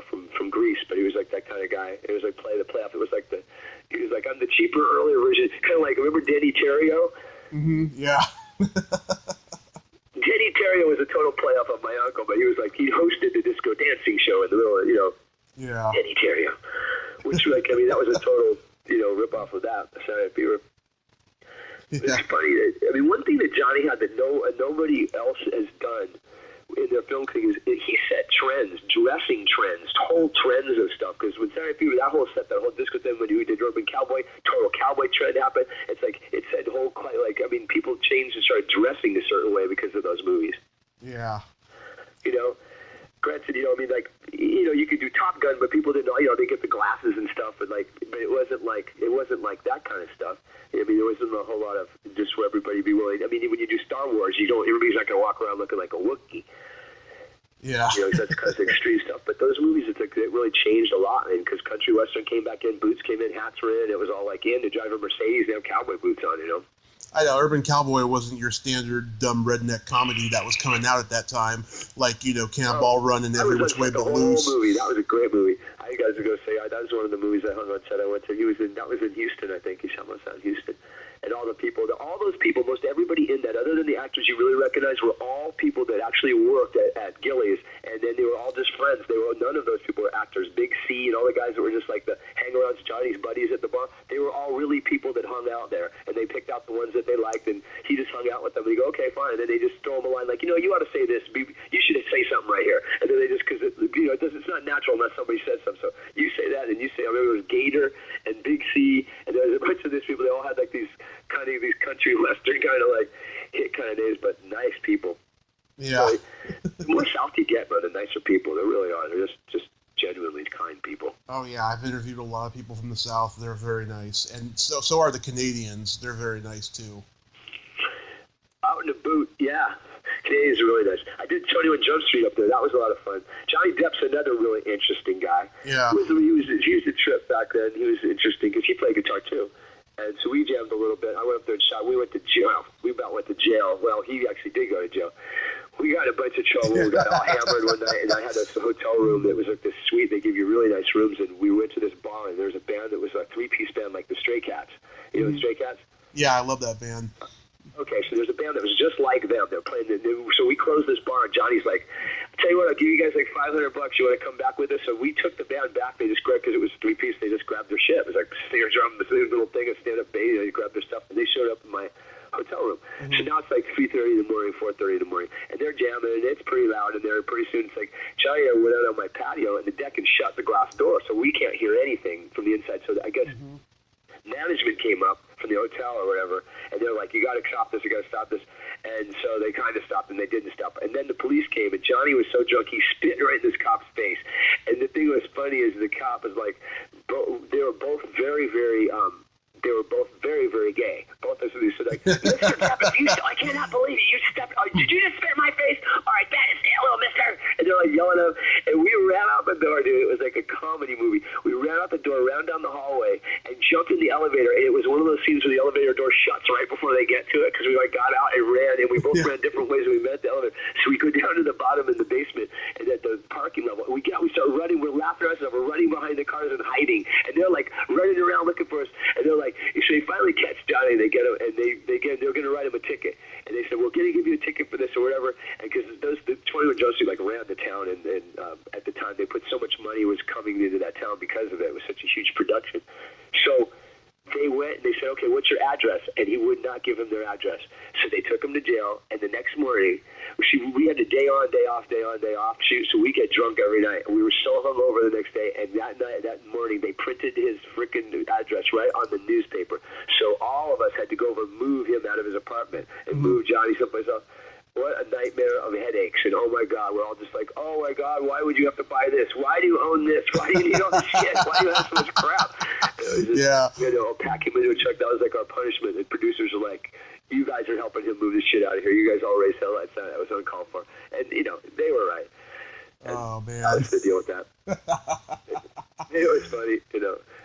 from Greece, but he was like that kind of guy. It was like play the playoff. It was like he was like I'm the cheaper earlier version, kind of like remember Danny Terrio. Mm-hmm. Yeah. Danny Terrio was a total playoff of my uncle, but he was like he hosted the disco dancing show in the middle of Yeah. Danny Terrio, which that was a total rip off of that. Sorry, Beaver. Yeah. It's funny. One thing that Johnny had that nobody else has done in their film thing is he set trends, dressing trends, whole trends of stuff. Because with Saturday Fever, that whole disco thing when we did Urban Cowboy, total cowboy trend happened. It's like it's a whole people changed and started dressing a certain way because of those movies. Yeah. Granted, you could do Top Gun, but people didn't know, they get the glasses and stuff, but it wasn't like that kind of stuff. There wasn't a whole lot of just for everybody to be willing. When you do Star Wars, everybody's not going to walk around looking like a Wookiee. Yeah. That's kind of extreme stuff. But those movies, it really changed a lot. Because country western came back in, boots came in, hats were in. It was all like in to drive a Mercedes, they have cowboy boots on. I know Urban Cowboy wasn't your standard dumb redneck comedy that was coming out at that time, like Cannonball Run and Every Which Way But Loose. Whole movie. That was a great movie. You guys are going to say that was one of the movies I hung on set. I went to. That was in Houston, I think. He shot us out in Houston. And all those people, most everybody in that, other than the actors you really recognize, were all people that actually worked at Gillies, and then they were all just friends. None of those people were actors. Big C and all the guys that were just like the hang-arounds, Johnny's buddies at the bar, they were all really people that hung out there, and they picked out the ones that they liked, and he just hung out with them, and you go, okay, fine, and then they just throw him a line like, you ought to say this, you should say something right here, and then they just, because it's not natural unless somebody says something, so you say that, and you say, I remember it was Gator and Big C, and there was a bunch of these people, they all had like these country western kind of like hit kind of names, but nice people. Yeah. So, the more south you get, the nicer people. They really are. They're just genuinely kind people. Oh yeah, I've interviewed a lot of people from the South. They're very nice, and so are the Canadians. They're very nice too. Out in the boot, yeah. Canadians are really nice. I did 21 Jump Street up there. That was a lot of fun. Johnny Depp's another really interesting guy. Yeah. He was a trip back then. He was interesting because he played guitar too. And so we jammed a little bit. I went up there and shot. We went to jail. We about went to jail. Well, he actually did go to jail. We got a bunch of trouble. We got all hammered one night, and I had this hotel room that was like this suite. They give you really nice rooms, and we went to this bar, and there was a band that was a three-piece band like the Stray Cats. You know the Stray Cats? Yeah, I love that band. Okay, so there's a band that was just like them. They're playing so we closed this bar, and Johnny's like, I'll tell you what, I'll give you guys like $500. You want to come back with us? So we took the band back. They just grabbed, because it was three-piece, they just grabbed their shit. It was like snare drum, this little thing, a stand-up bass. They grabbed their stuff, and they showed up in my hotel room. So now it's like 3:30 in the morning, 4:30 in the morning, and they're jamming, and it's pretty loud, and pretty soon it's like, Johnny and I went out on my patio, and the deck and shut the glass door, so we can't hear anything from the inside. So I guess management came up from the hotel or whatever, and they're like, you got to stop this, you got to stop this. And so they kind of stopped, and they didn't stop. And then the police came, and Johnny was so drunk, he spit right in this cop's face. And the thing that was funny is the cop was like, they were both very, very gay. Both of them said, like, Mr. Depp, I cannot believe it. You stepped, did you just spit in my face? All right, that is a little mister. And they're like yelling at him. And we ran out the door, dude. It was like a comedy movie. We ran out the door, ran down the hallway, and jumped in the elevator. And it was one of those scenes where the elevator door shuts right before they get to it, because we like got out and ran, and we both ran different ways, and we met the elevator. So we go down to the bottom in the basement, and at the parking level, we start running. We're laughing at ourselves. We're running behind the cars and hiding. And they're like running around looking for us. And they're like, so they finally catch Johnny, and they get him, and they're going to write him a ticket. And they said, we're going to give you a ticket for this or whatever. And because the 21 Jump Street like ran the town, and at the time they put so much money was coming into that town because of it. It was such a huge production. So they went and they said, okay, what's your address? And he would not give them their address. So they took him to jail. And the next morning, we had a day on, day off shoot. So we get drunk every night. And we were so hungover the next day. And that morning, they printed his freaking address right on the newspaper. So all of us had to go over and move him out of his apartment and move Johnny someplace else. What a nightmare of headaches. And oh my God, we're all just like, oh my God, why would you have to buy this? Why do you own this? Why do you need all this shit? Why do you have so much crap? Pack him into a truck. That was like our punishment. And producers are like, you guys are helping him move this shit out of here. You guys all raise hell. That was uncalled for. And, they were right. And oh, man. I was to deal with that. It was funny,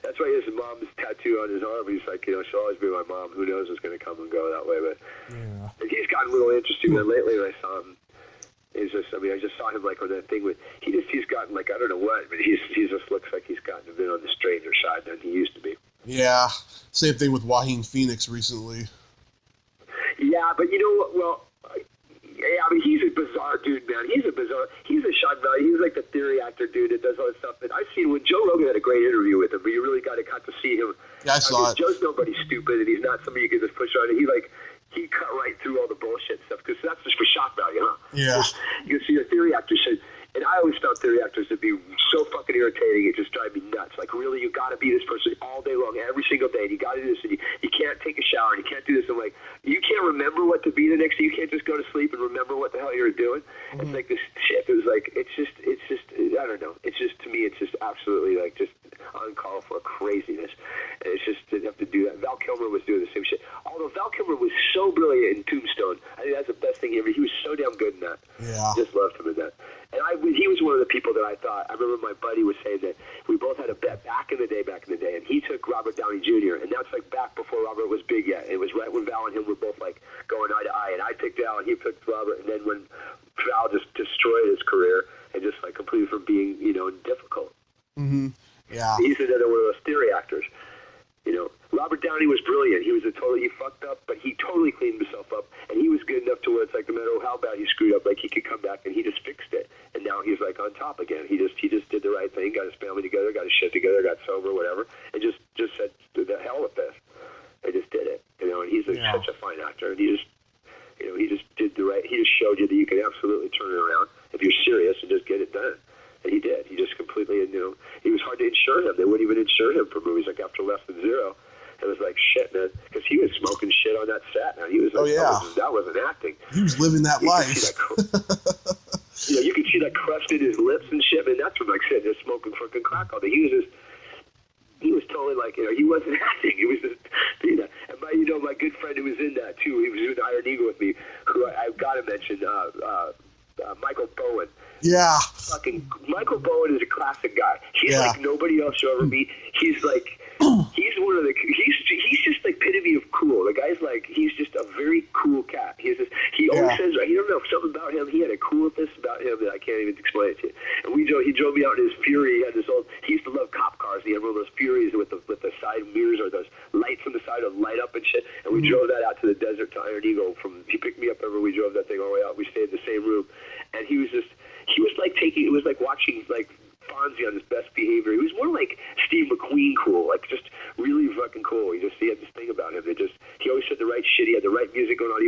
That's why he has his mom's tattoo on his arm. He's like, she'll always be my mom. Who knows what's going to come and go that way. But he's gotten a little interesting. Then lately when I saw him, I just saw him like on that thing with, he's gotten like, I don't know what, but he just looks like he's gotten a bit on the stranger side than he used to be. Yeah. Same thing with Joaquin Phoenix recently. Yeah, but you know what? Well, he's a bizarre dude, man. He's a shock value. He's like the theory actor dude that does all this stuff. And I've seen when Joe Rogan had a great interview with him, but you really got to see him. Yeah, I saw it. Joe's nobody stupid, and he's not somebody you can just push on. He cut right through all the bullshit stuff, because that's just for shock value, huh? Yeah. You see a theory actor said, and I always found theory actors to be so fucking irritating, it just drives me nuts. Like, really, you got to be this person all day long, every single day, and you got to do this, and you can't take a shower, and you can't do this. I'm like, you can't remember what to be the next day. You can't just go to sleep and remember what the hell you're doing. Mm-hmm. It's like this shit. It was like, it's just, I don't know. It's just, to me, it's just absolutely like just uncalled for craziness. And it's just, to have to do that. Val Kilmer was doing the same shit. Although Val Kilmer was so brilliant in Tombstone, I think that's the best thing ever. He was so damn good in that. Yeah. Just loved him in that. And he was one of the people that I remember my buddy was saying that we both had a bet back in the day, and he took Robert Downey Jr., and that's like back before Robert was big yet. It was right when Val and him were both like going eye to eye, and I picked Val and he picked Robert, and then when Val just destroyed his career and just like completely from being, difficult. Mm-hmm. Yeah. He's another one of those theory actors. Robert Downey was brilliant. He fucked up, but he totally cleaned himself up, and he was good enough to where it's like no matter how bad he screwed up, like he could come back and he just fixed it, and now he's like on top again. He just did the right thing, got his family together, got his shit together, got sober, whatever, and just said the hell with this. I just did it, and he's such a fine actor, and he just did the right. He just showed you that you can absolutely turn it around if you're serious and just get it done. And he did. He just completely, he was hard to insure him. They wouldn't even insure him for movies like After Less Than Zero. It was like, shit, man, because he was smoking shit on that set. Man. He was like, that wasn't acting. He was living that life. You could see that crust in his lips and shit, and that's what, like I said, just smoking fucking crack all day. He was totally like, he wasn't acting. He was just, and my good friend who was in that, too, he was in Iron Eagle with me, who I've got to mention, Michael Bowen. Yeah. Fucking Michael Bowen is a classic guy. He's like nobody else you'll ever meet. He's like, he's one of the, he's just like epitome of cool. The guy's like, he's just a very cool cat. He always says, you don't know something about him. He had a coolness about him that I can't even explain it to you. And he drove me out in his Fury. He had this he used to love cop cars. He had one of those Furies with the side mirrors or those lights on the side that light up and shit. And we drove that out to the desert to Iron Eagle. He picked me up every, we drove that thing all the way out. We stayed in the same room. And he was like watching like Fonzie on his best behavior. He was more like Steve McQueen cool, like just really fucking cool. He had this thing about him that he always said the right shit. He had the right music going on.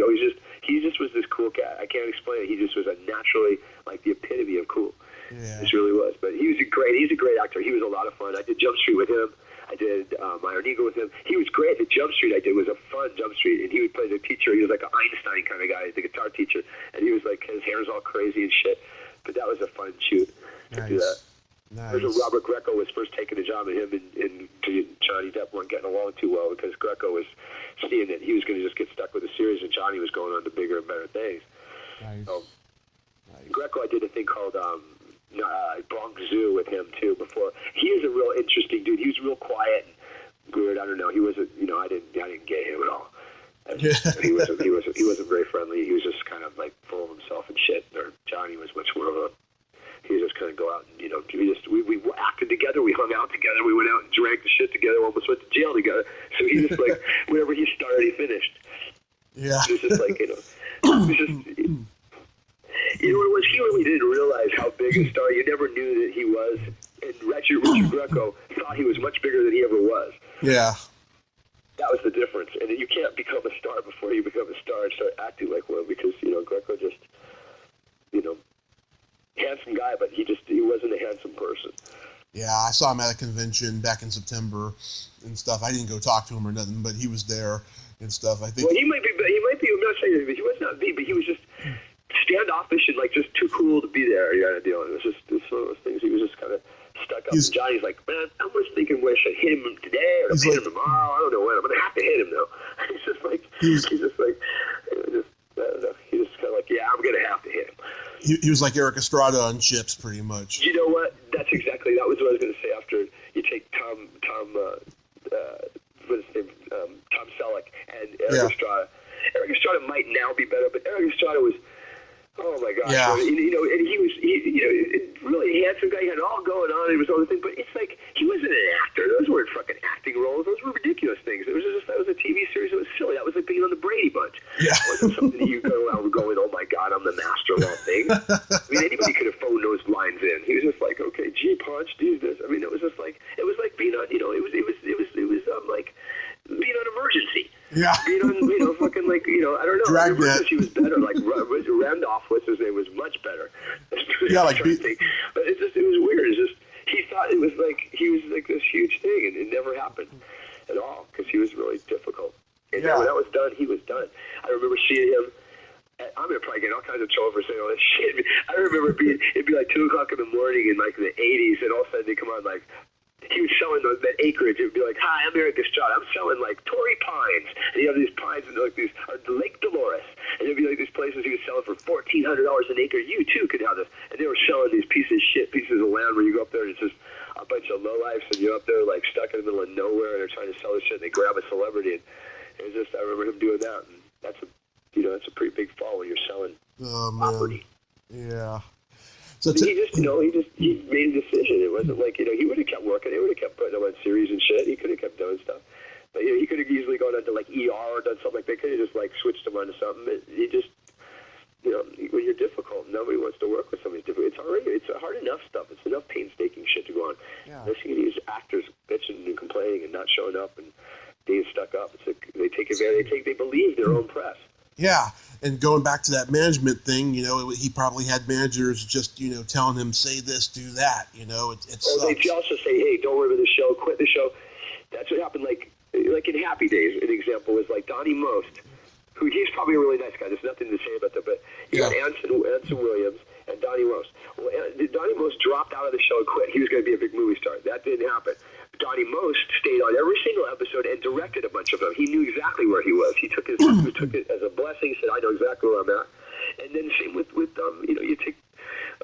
He just was this cool cat. I can't explain it. He just was a naturally like the epitome of cool. Yeah. This really was. But he's a great actor. He was a lot of fun. I did Jump Street with him. I did Iron Eagle with him. He was great. The Jump Street I did was a fun Jump Street, and he would play the teacher. He was like an Einstein kind of guy, the guitar teacher, and he was like, his hair's all crazy and shit. But that was a fun shoot to do that. Nice. There's Robert Greco was first taking the job, and him and Johnny Depp weren't getting along too well because Greco was seeing that he was going to just get stuck with the series, and Johnny was going on to bigger and better things. Nice. So, Greco, I did a thing called Bronx Zoo with him too. Before he is a real interesting dude. He was real quiet and weird. I don't know. He wasn't. I didn't get him at all. He wasn't very friendly. He was just kind of like full of himself and shit. Or Johnny was much more of a. He was just kind of go out and we acted together. We hung out together. We went out and drank the shit together. Almost went to jail together. So he just like whenever he started, he finished. Yeah. It was just like it was just. It was he really didn't realize how big a star. You never knew that he was. And Richard Greco thought he was much bigger than he ever was. Yeah. That was the difference. And you can't become a star before you become a star and start acting like one because, Greco just, handsome guy, but he wasn't a handsome person. Yeah, I saw him at a convention back in September and stuff. I didn't go talk to him or nothing, but he was there and stuff. I think. Well, he might be, I'm not saying that, but he was not me, but he was just standoffish and like just too cool to be there. You know, it was just one of those things. He was just kind of stuck up. And Johnny's like, man, I was thinking, wish I hit him today or hit him tomorrow. I don't know when. I'm gonna have to hit him though. He's just like, I don't know. He was kind of like, yeah, I'm gonna have to hit him. He was like Eric Estrada on Chips, pretty much. You know what? That was what I was gonna say. After you take Tom what is his name? Tom Selleck and Eric Estrada. Eric Estrada might now be better, but Eric Estrada was. Oh my gosh! Yeah. And he was really handsome guy. He had it all going on. It was all the thing, but it's like he wasn't an actor. Those weren't fucking acting roles. Those were ridiculous things. That was a TV series. It was silly. That was like being on the Brady Bunch. Yeah. It wasn't something that you go around going, "Oh my God, I'm the master of all things." I mean, anybody could have phoned those lines in. He was just like, "Okay, G punch, do this." I mean, it was like being on. It was like being on Emergency. Yeah. Fucking like, I don't know. Dragnet. She was better. Like Randolph, what's his name, was much better. Yeah, like. But it was weird. It's just he thought it was like he was like this huge thing, and it never happened at all because he was really difficult. And when that was done, he was done. I remember seeing him. I'm gonna probably get all kinds of trouble for saying all this shit. I remember it'd be like 2:00 in the morning in like the '80s, and all of a sudden they come on like. He was selling that acreage. It would be like, "Hi, I'm Eric Estrada. I'm selling like Torrey Pines." And you have these pines and like these Lake Dolores, and there'd be like these places he was selling for $1,400 an acre. You too could have this. And they were selling these pieces of land where you go up there and it's just a bunch of lowlifes, and you're up there like stuck in the middle of nowhere, and they're trying to sell this shit. And they grab a celebrity, and it was just I remember him doing that, and that's a pretty big fall when you're selling property. Yeah. So he made a decision. It wasn't like, he would have kept working. He would have kept putting him on series and shit. He could have kept doing stuff. But, he could have easily gone into, like, ER or done something like that. He could have just, like, switched him onto something. He just, when you're difficult, nobody wants to work with somebody difficult. It's hard enough stuff. It's enough painstaking shit to go on. Yeah. Listening to these actors bitching and complaining and not showing up and being stuck up. It's like they take advantage. They believe their own press. Yeah, and going back to that management thing, he probably had managers just, telling him, say this, do that, it sucks. They also say, hey, don't worry about the show, quit the show. That's what happened, like in Happy Days, an example was like Donnie Most, who he's probably a really nice guy. There's nothing to say about that, but you got Anson Williams and Donnie Most. Well, Donnie Most dropped out of the show and quit. He was going to be a big movie star. That didn't happen. Donnie Most stayed on every single episode and directed a bunch of them. He knew exactly where he was. He took it as a blessing. He said, "I know exactly where I'm at." And then same with you take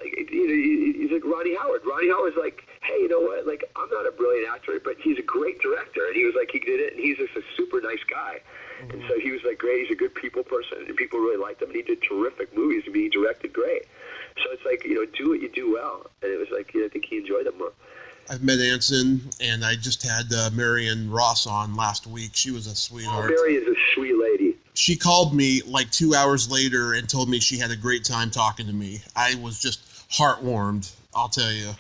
he's like Ronnie Howard. Ronnie Howard's like, "Hey, you know what? Like, I'm not a brilliant actor, but he's a great director." And he was like, he did it, and he's just a super nice guy. Mm-hmm. And so he was like, great. He's a good people person, and people really liked him. And he did terrific movies, and he directed great. So it's like, do what you do well. And it was like, I think he enjoyed them more. I've met Anson, and I just had Marion Ross on last week. She was a sweetheart. Marion's a sweet lady. She called me like 2 hours later and told me she had a great time talking to me. I was just heartwarmed, I'll tell you.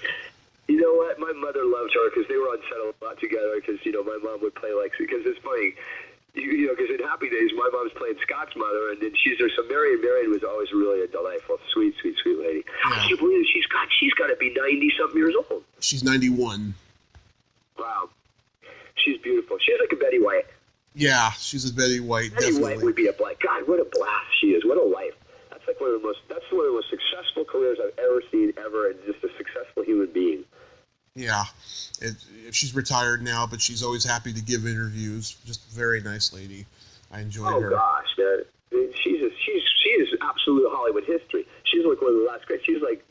You know what? My mother loved her because they were on set a lot together because, my mom would play because it's funny. Because in Happy Days, my mom's playing Scott's mother, and then she's there. So Marion was always really a delightful, sweet lady. Yeah. I can't believe she's got to be 90-something years old. She's 91. Wow. she's beautiful. She's like a Betty White. Yeah, she's a Betty White. Betty definitely. White would be a black. God, what a blast she is! What a life. That's like one of the most successful careers I've ever seen ever, and just a successful human being. Yeah, she's retired now, but she's always happy to give interviews. Just a very nice lady. I enjoy her. Oh gosh, man, she is absolute Hollywood history. She's like one of the last great. She's like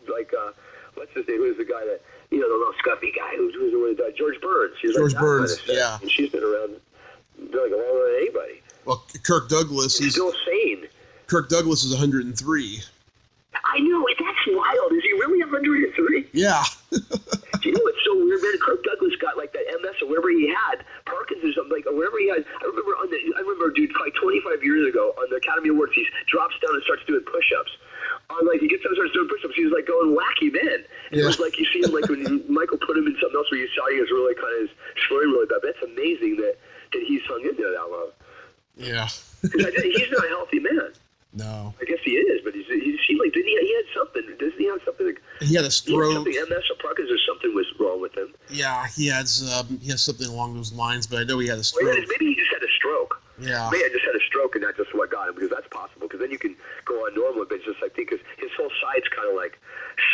what's his name? Who's the guy that the little scuffy guy who's the one that died? George Burns. She's George like Burns. Kind of Yeah, and she's been around like longer than anybody. Well, Kirk Douglas, he's still sane. Kirk Douglas is 103. I know, that's wild. Is he really 103? Yeah. Do you know what's so weird, man? Kirk Douglas got like that MS or whatever he had, Parkinson's, or whatever he had. I remember, dude, like 25 years ago on the Academy Awards, he drops down and starts doing push-ups. He gets up and starts doing push-ups. He's like going wacky, man. And it was like you see him like when Michael put him in something else where you saw he was really kind of slurring really bad. That's amazing that he's hung in there that long. Yeah. Because he's not a healthy man. No. I guess he is, but he's like, didn't he had something? Doesn't he have something? He had a stroke. He had something, MS or Parkinson's, or something was wrong with him. Yeah, he has something along those lines, but I know he had a stroke. Well, maybe he just had a stroke. Yeah. Maybe I just had a stroke and not just what got him, because that's possible. Because then you can go on normal, but it's just I think because his whole side's kind of like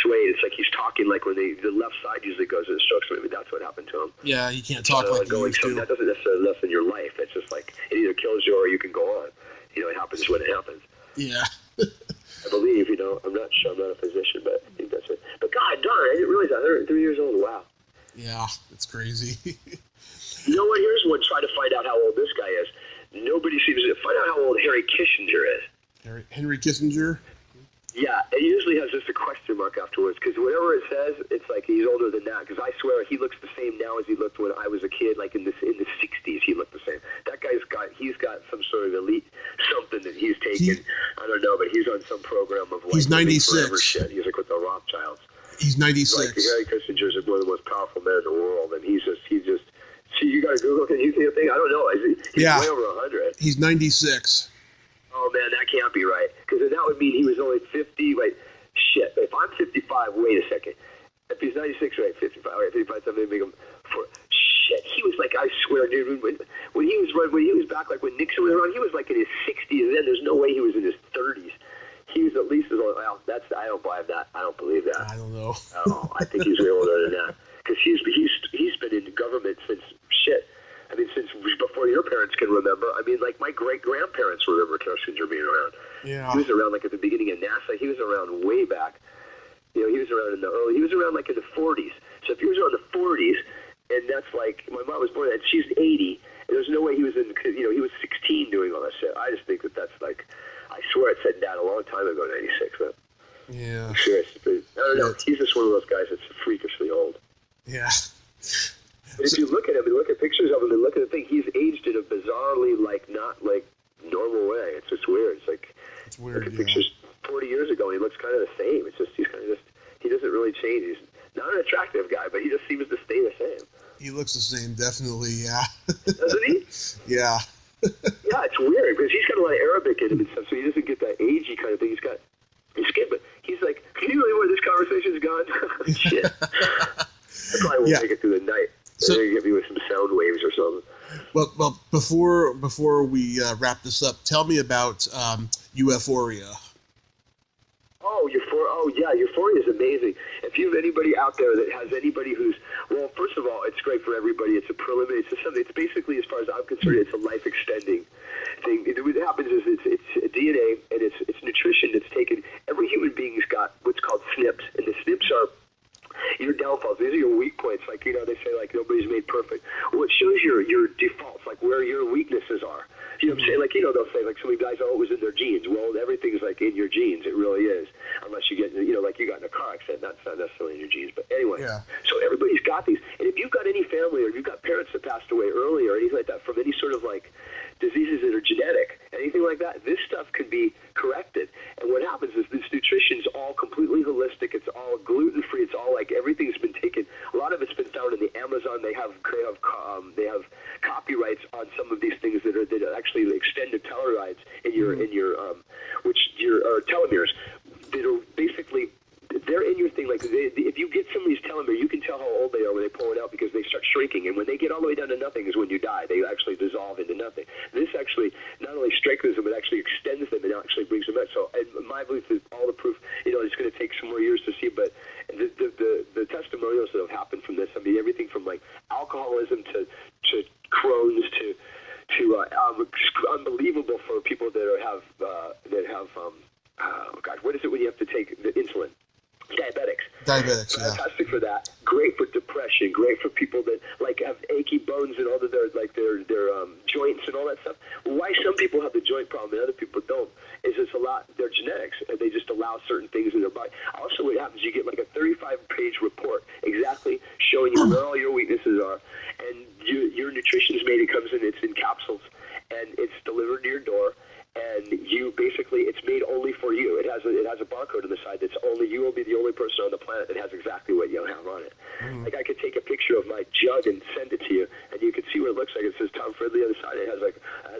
swayed. It's like he's talking like when the left side usually goes in a stroke, so maybe that's what happened to him. Yeah, he can't talk like he used to. That doesn't necessarily lessen your life. It's just like it either kills you or you can go on. It happens when it happens. Yeah. I believe, I'm not sure. I'm not a physician, but I think that's it. But God darn, I didn't realize that. 103 years old. Wow. Yeah, it's crazy. You know what? Here's one. Try to find out how old this guy is. Nobody seems to find out how old Harry Kissinger is. Henry Kissinger? Yeah, it usually has just a question mark afterwards because whatever it says, it's like he's older than that. Because I swear he looks the same now as he looked when I was a kid. Like in the 60s, he looked the same. That guy's got some sort of elite something that he's taken. I don't know, but he's on some program of like he's 96. Shit. He's like with the Rothschilds. He's 96. Like Harry Kissinger is one of the most powerful men in the world, and he's just. See, you got to Google. Can you see a thing? I don't know. He's way over 100. He's 96. Oh, man, that can't be right. Because then that would mean he was only 50. Wait, shit. If I'm 55, wait a second. If he's 96, right, 55. All right, 55, something make him... Shit, he was like, I swear, dude, when he was back, like when Nixon was around, he was like in his 60s, then there's no way he was in his 30s. He was at least as old. Well, I don't buy that. I don't believe that. I don't know. Oh, I think he's way older than that. Because he's been in government since, since before your parents can remember. Like my great-grandparents remember Kissinger being around. Yeah. He was around like at the beginning of NASA. He was around way back. He was around he was around like in the 40s. So if he was around the 40s, and that's like, my mom was born, and she's 80, and there's no way he was he was 16 doing all that shit. I just think that's like, I swear it said that a long time ago, 96, man. Yeah. I'm serious. I don't know. He's just one of those guys that's freakishly old. Yeah. But if you look at him and look at pictures of him and look at the thing, he's aged in a bizarrely, not normal way. It's just weird. It's weird. Look at pictures 40 years ago and he looks kind of the same. It's just, he doesn't really change. He's not an attractive guy, but he just seems to stay the same. He looks the same, definitely, yeah. Doesn't he? Yeah. Yeah, it's weird because he's got a lot of Arabic in him and stuff, so he doesn't get that agey kind of thing. He's got his skin, but he's like, can you believe where this conversation's gone? Shit. I probably won't make it through the night. So maybe get me with some sound waves or something. Well, before we wrap this up, tell me about Euphoria. Euphoria is amazing. If you have anybody out there that has anybody who's, well, first of all, it's great for everybody. It's a preliminary. It's basically, as far as I'm concerned, it's a life extending thing. What happens is it's DNA and it's nutrition that's taken. Every human being's got what's called SNPs, and the SNPs are your downfalls. These are your weak points. Like, they say, like, nobody's made perfect. Well, it shows your defaults, like where your weaknesses are. You know what I'm saying? Like, they'll say, like, so many guys, oh, it was in their genes. Well, everything's, like, in your genes. It really is. Unless you get, like you got in a car accident. That's not necessarily in your genes. But anyway, So everybody's got these. And if you've got any family or you've got parents that passed away early or anything like that from any sort of, like, diseases that are genetic, anything like that, this stuff can be corrected. And what happens is this nutrition's all completely holistic. It's all gluten-free. It's all like everything's been taken. A lot of it's been found in the Amazon. They have copyrights on some of these things that are actually extended telomeres in your telomeres that are basically they're in your thing, like if you get somebody's telomere, you can tell how old they are when they pull it out because they start shrinking, and when they get all the way down to nothing is when you die. They actually dissolve into nothing. This actually not only strengthens them, it actually extends them and actually brings them back. So, and my belief is all the proof, it's going to take some more years to see, but the testimonials that have happened from this, I mean, everything from like alcoholism to Crohn's to unbelievable for people that have oh God, what is it when you have to take the insulin? Diabetics, yeah. Fantastic for that. Great for depression. Great for people that like have achy bones and all of their joints and all that stuff. Why some people have the joint problem and other people don't is it's a lot. Their genetics, and they just allow certain things in their body. Also, what happens, you get like a 35-page report exactly showing you where all your weaknesses are, and your nutrition's made. It comes in, it's in capsules, and it's delivered to your door. And you basically, it's made only for you. It has a barcode on the side that's only you will be the only person on the planet that has exactly what you have on it. Mm-hmm. Like I could take a picture of my jug and send it to you, and you can see what it looks like. It says Tom Fridley on the side. It has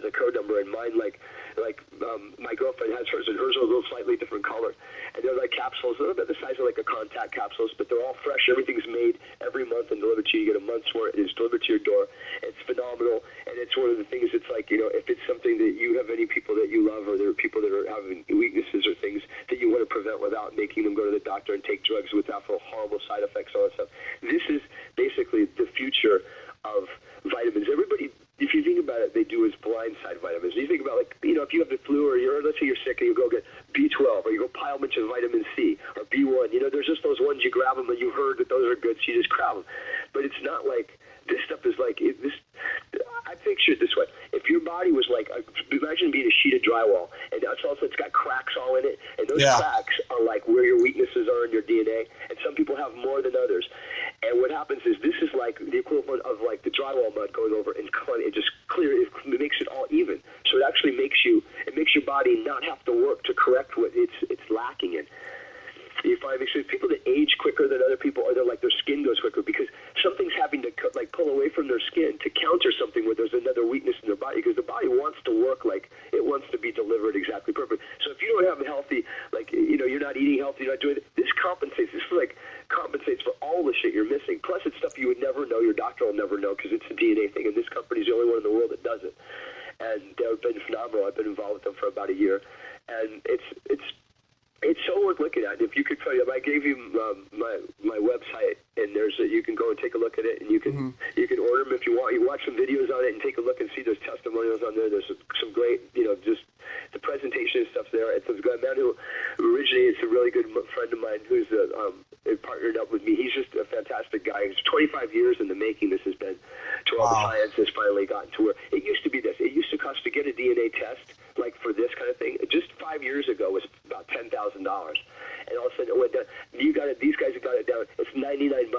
a code number, and mine my girlfriend has hers, and hers are a little slightly different color. And they're like capsules, a little bit the size of like a contact capsules, but they're all fresh. Everything's made every month and delivered to you. You get a month's worth. It's delivered to your door. It's phenomenal, and it's one of the things. It's like if it's something that you have any people that you love, or there are people that are having weaknesses or things that you want to prevent without making them go to the doctor and take drugs without horrible side effects, all that stuff. This is basically the future of vitamins. Everybody, if you think about it, they do as blindside vitamins. You think about if you have the flu or let's say you're sick and you go get B12 or you go pile a bunch of vitamin C or B1. There's just those ones you grab them and you've heard that those are good, so you just grab them. But it's not like this stuff is like this. I picture it this way: if your body was like, imagine being a sheet of drywall, and that's also it's got cracks all in it, and those cracks are like where your weaknesses are in your DNA, and some people have more than others. And what happens is this is like the equivalent of like the drywall mud going over and it just it makes it all even. So it actually makes your body not have to work to correct what it's lacking in. You find people that age quicker than other people, or they're like their skin goes quicker because something's having to pull away from their skin to counter something where there's another weakness in their body, because the body wants to work like it wants to be delivered exactly perfect. So if you don't have a healthy, you're not eating healthy, you're not doing it, this compensates. This compensates for all the shit you're missing. Plus, it's stuff you would never know. Your doctor will never know because it's a DNA thing, and this company's the only one in the world that does it. And they've been phenomenal. I've been involved with them for about a year, and it's so worth looking at. If you could tell you, I gave you my website, and you can go and take a look at it, and you can order them if you want. You watch some videos on it and take a look and see. There's testimonials on there. There's some great, just the presentation and stuff there. It's a man who originated. It's a really good friend of mine who's partnered up with me. He's just a fantastic guy. It's 25 years in the making. This has been to all the science has finally gotten to where it used to be this. It used to cost to get a DNA test, like for this kind of thing, just 5 years ago was about $10,000. And all of a sudden it went down. These guys have got it down. It's $99.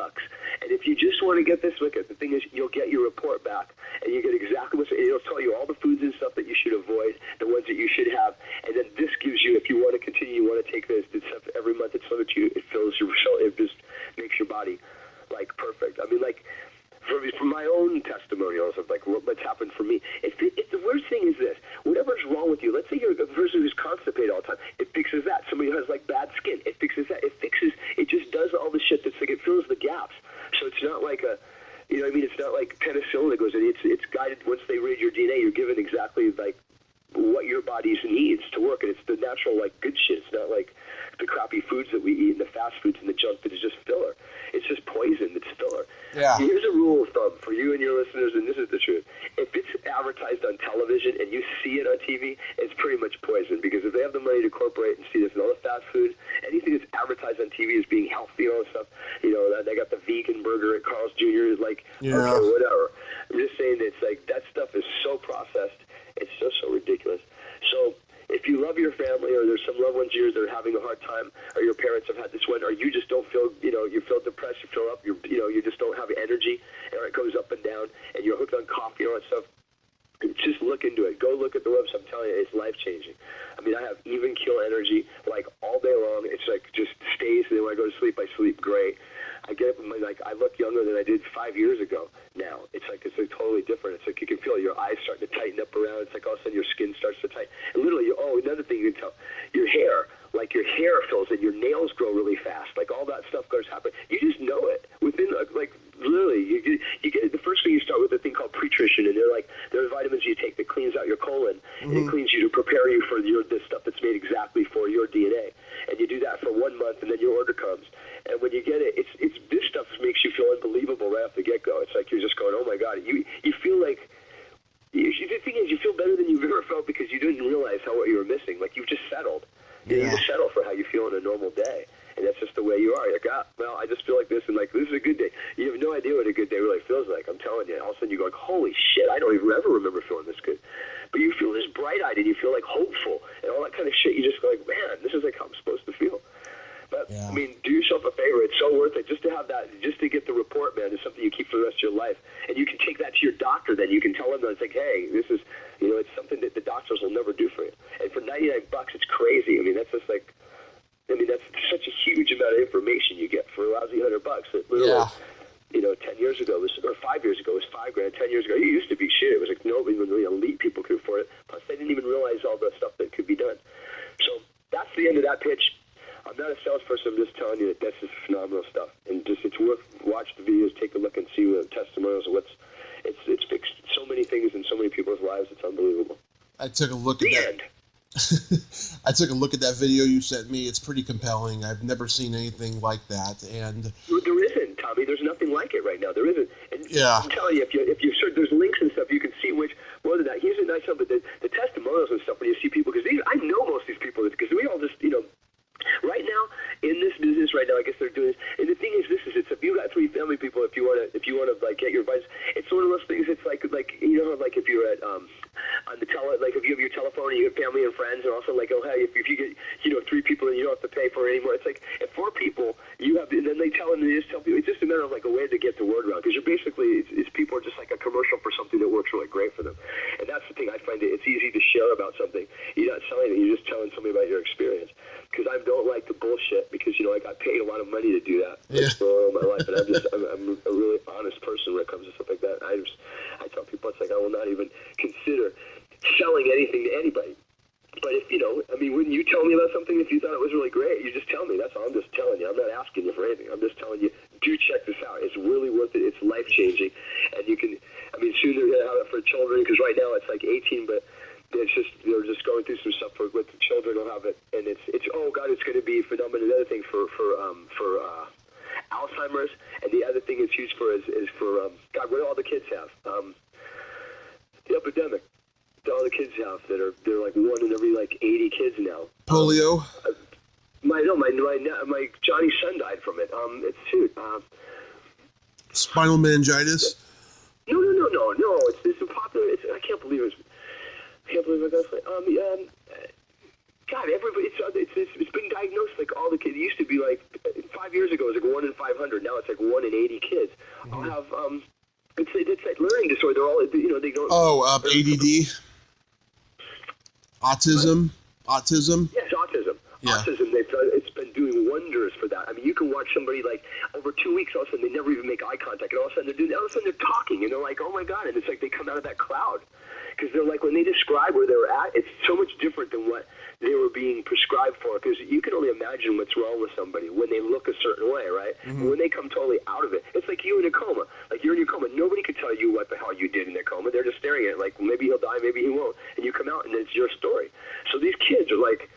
And if you just want to get this, look at the thing is, you'll get your report back, and you get exactly it'll tell you all the foods and stuff that you should avoid, the ones that you should have, and then this gives you, if you want to continue, you want to take this stuff every month. It's limited to you. It fills your cell. It just makes your body like perfect. I mean, like. From my own testimonials of like what's happened for me, if the worst thing is this, whatever's wrong with you, let's say you're a person who's constipated all the time, it fixes that. Somebody who has like bad skin, it fixes that. It just does all the shit that's like, it fills the gaps. So it's not like it's not like penicillin that goes in. It's guided. Once they read your DNA, you're given exactly like what your body needs to work, and it's the natural like good shit. It's not like the crappy foods that we eat and the fast foods and the junk that is just filler. It's just poison. It's filler. Yeah. Here's a rule of thumb for you and your listeners, and this is the truth. If it's advertised on television and you see it on TV, it's pretty much poison, because if they have the money to corporate and see this and all the fast food, anything that's advertised on TV as being healthy and all that stuff, they got the vegan burger at Carl's Jr. is like, okay, whatever. I'm just saying it's like that stuff is so processed. It's so ridiculous. So if you love your family, or there's some loved ones of yours that are having a hard time, or your parents have had this one, or you just don't feel, you feel depressed, you feel up, you just don't have energy, or it goes up and down, and you're hooked on coffee and all that stuff, just look into it. Go look at the website. I'm telling you, it's life-changing. I mean, I have even keel energy, like, all day long. It's like just stays, and then when I go to sleep, I sleep great. I get up and I look younger than I did 5 years ago now. It's like totally different. It's like you can feel your eyes starting to tighten up around. It's like all of a sudden your skin starts to tighten. And literally, another thing you can tell, your hair, like your hair fills in, your nails grow really fast, like all that stuff goes happen. You just know it within like literally. You get the first thing you start with a thing called pretrition, and there are vitamins you take that cleans out your colon and it cleans you to prepare you for this stuff that's made exactly for your DNA. And you do that for 1 month, and then your order comes. And when you get it, it's this stuff makes you feel unbelievable right off the get go. It's like you're just going, oh my god, you feel like. The thing is, you feel better than you've ever felt because you didn't realize what you were missing. Like, you've just settled. You just settle for how you feel on a normal day. And that's just the way you are. You're like, well, I just feel like this, and like, this is a good day. You have no idea what a good day really feels like. I'm telling you. All of a sudden you go, like, holy shit, I don't even ever remember feeling this good. But you feel this bright-eyed, and you feel like hopeful, and all that kind of shit. You just go like, man, this is like how I'm supposed to feel. But, I mean, do yourself a favor. It's so worth it just to have that, just to get the report, man. It's something you keep for the rest of your life. And you can take that to your doctor then. You can tell them that it's like, hey, this is, it's something that the doctors will never do for you. And for $99, it's crazy. I mean, that's just like, that's such a huge amount of information you get for a lousy $100. That literally, 10 years ago, or 5 years ago, it was $5,000. 10 years ago, it used to be shit. It was like nobody, even really elite people could afford it. Plus, they didn't even realize all the stuff that could be done. So that's the end of that pitch. I'm not a salesperson. I'm just telling you that this is phenomenal stuff, and just it's worth watch the videos, take a look, and see the testimonials. It's fixed so many things in so many people's lives. It's unbelievable. I took a look at that. I took a look at that video you sent me. It's pretty compelling. I've never seen anything like that, and there isn't, Tommy. There's nothing like it right now. There isn't. And I'm telling you, if you search, there's links and stuff you can see. Which more than that, here's a nice one. But the testimonials and stuff when you see people, because I know most of these people, because we all just right now in this business right now, I guess they're doing this. And the thing is, it's if you got 3 family people, if you want to like get your advice, it's one of those things. It's like like if you're at on the like if you have your telephone and you have family and friends, and also like, oh hey, if you get 3 people and you don't have to pay for it anymore. It's like if 4 people you have, and then they tell people. It's just a matter of like a way to get the word around, because you're basically it's people are just like a commercial for something that works really great for them. And that's the thing I find it's easy to share about something. You're not selling it. You're just telling somebody about your experience. Because I don't like the bullshit, because I got paid a lot of money to do that for all my life, and I'm a really honest person when it comes to stuff like that. I tell people, it's like I will not even consider selling anything to anybody. But if when you tell me about something, if you thought it was really great, you just tell me. That's all. I'm just telling you. I'm not asking you for anything. I'm just telling you, do check this out. It's really worth it. It's life changing, and you can. Soon they're gonna have it for children, because right now it's like 18, but. It's just they're just going through some stuff with the children will have it, and it's oh god, it's going to be phenomenal. Another thing for Alzheimer's, and the other thing it's used for is for God, what do all the kids have? The epidemic. That all the kids have they're like 1 in every like 80 kids now. Polio. My Johnny's son died from it. Spinal meningitis. No. It's a popular. I can't believe it. God, everybody, it's been diagnosed like all the kids. It used to be like 5 years ago, it was like 1 in 500. Now it's like 1 in 80 kids. I'll have it's like learning disorder. They're all they don't. ADD, autism. Yes, autism. Yeah. Autism. It's been doing wonders for that. You can watch somebody like over 2 weeks, all of a sudden they never even make eye contact, and all of a sudden they're talking, and they're like, oh my god, and it's like they come out of that cloud. Because they're like, when they describe where they were at, it's so much different than what they were being prescribed for. Because you can only imagine what's wrong with somebody when they look a certain way, right? Mm-hmm. When they come totally out of it, it's like you in a coma. Like you're in your coma. Nobody can tell you what the hell you did in their coma. They're just staring at it like, maybe he'll die, maybe he won't. And you come out and it's your story. So these kids are like,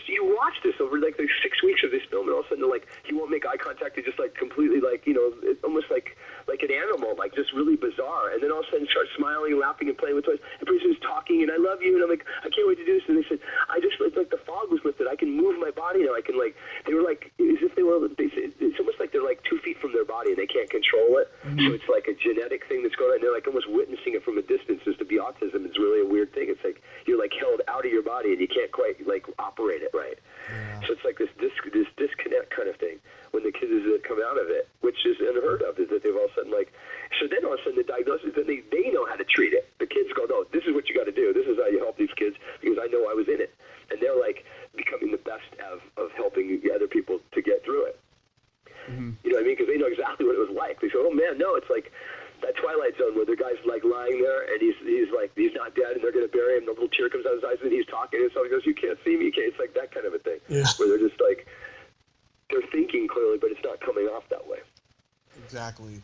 you watch this over like the 6 weeks of this film, and all of a sudden they're like, he won't make eye contact. They just like completely like, it's almost like an animal, like just really bizarre. And then all of a sudden start smiling, laughing, and playing with toys. And pretty soon he's talking, and I love you, and I'm like, I can't wait to do this. And they said, I just like the fog was lifted. I can move my body now. I can they were like, as if it's almost like they're like 2 feet from their body and they can't control it. Mm-hmm. So it's like a genetic thing that's going on. And they're like almost witnessing it from a distance. As to be autism, it's really a weird thing. It's like you're like held out of your body and you can't quite like operate it right. Yeah. So it's like this disconnect kind of thing when the kids that come out of it, which is unheard of, is that they've all of a sudden like, so then all of a sudden the diagnosis, then they know how to treat it. The kids go, no, this is what you got to do. This is how you help these kids, because I know I was in it. And they're like becoming the best of helping the other people to get through it. Mm-hmm. You know what I mean? Because they know exactly what it was like. They say, oh man, no, it's like that Twilight Zone where the guy's like lying there and he's like, he's not dead, and they're going to bury Mary, and the little tear comes out of his eyes, and he's talking, and somebody goes, "You can't see me, you can't." It's like that kind of a thing, where they're just like, they're thinking clearly, but it's not coming off that way. Exactly.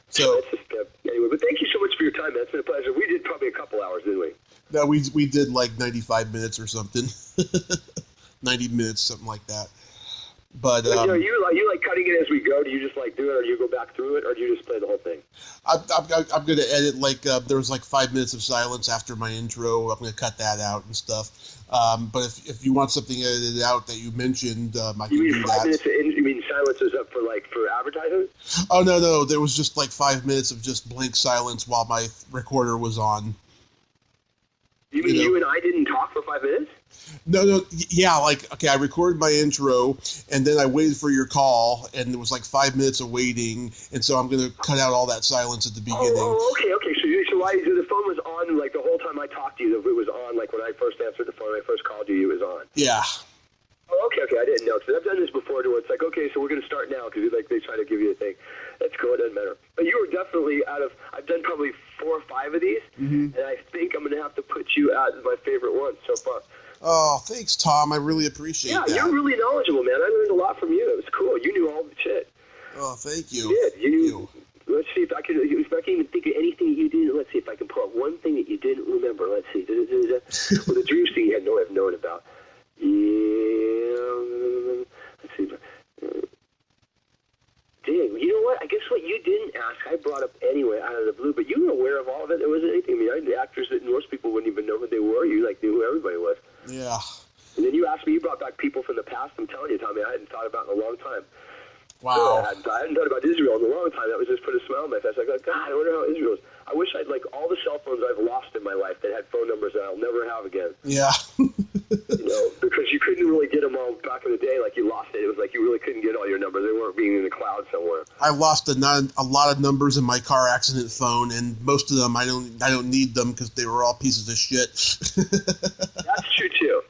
So that's just, anyway, but thank you so much for your time, man. It's been a pleasure. We did probably a couple hours, didn't we? No, we did like 95 minutes or something. 90 minutes, something like that. But are you like cutting it as we go? Do you just like do it, or do you go back through it, or do you just play the whole thing? I'm going to edit, like, there was like 5 minutes of silence after my intro. I'm going to cut that out and stuff. But if you want something edited out that you mentioned, I can do that. You mean 5 minutes you mean silence is up for advertising? Oh, no. There was just like 5 minutes of just blank silence while my recorder was on. You mean you and I didn't talk for 5 minutes? No, yeah, like, okay, I recorded my intro, and then I waited for your call, and there was like 5 minutes of waiting, and so I'm going to cut out all that silence at the beginning. Oh, okay. So the phone was on, like, the whole time I talked to you, it was on, like, when I first answered the phone, when I first called you, it was on. Yeah. Oh, okay, I didn't know, because I've done this before, where it's like, okay, so we're going to start now, because they try to give you a thing. That's cool, it doesn't matter. But you were definitely I've done probably 4 or 5 of these, and I think I'm going to have to put you at my favorite one so far. Oh, thanks, Tom. I really appreciate that. Yeah, you're really knowledgeable, man. I learned a lot from you. It was cool. You knew all the shit. Oh, thank you. You did. You knew. Let's see if I can even think of anything that you didn't. Let's see if I can pull up one thing that you didn't remember. Let's see. Well, the dreams thing you had no way of knowing about. Yeah. Let's see. Dang, you know what? I guess what you didn't ask, I brought up anyway out of the blue, but you were aware of all of it. There wasn't anything. I mean, the actors that most people wouldn't even know who they were. You knew who everybody was. Yeah. And then you asked me, you brought back people from the past. I'm telling you, Tommy, I hadn't thought about in a long time. Wow. I hadn't thought about Israel in a long time. That was just put a smile on my face. I go, God, I wonder how Israel is. I wish I'd, like, all the cell phones I've lost in my life that had phone numbers that I'll never have again. Yeah. Because you couldn't really get them all back in the day. Like, you lost it. It was like you really couldn't get all your numbers. They weren't being in the cloud somewhere. I lost a lot of numbers in my car accident phone, and most of them I don't need them because they were all pieces of shit. That's true, too.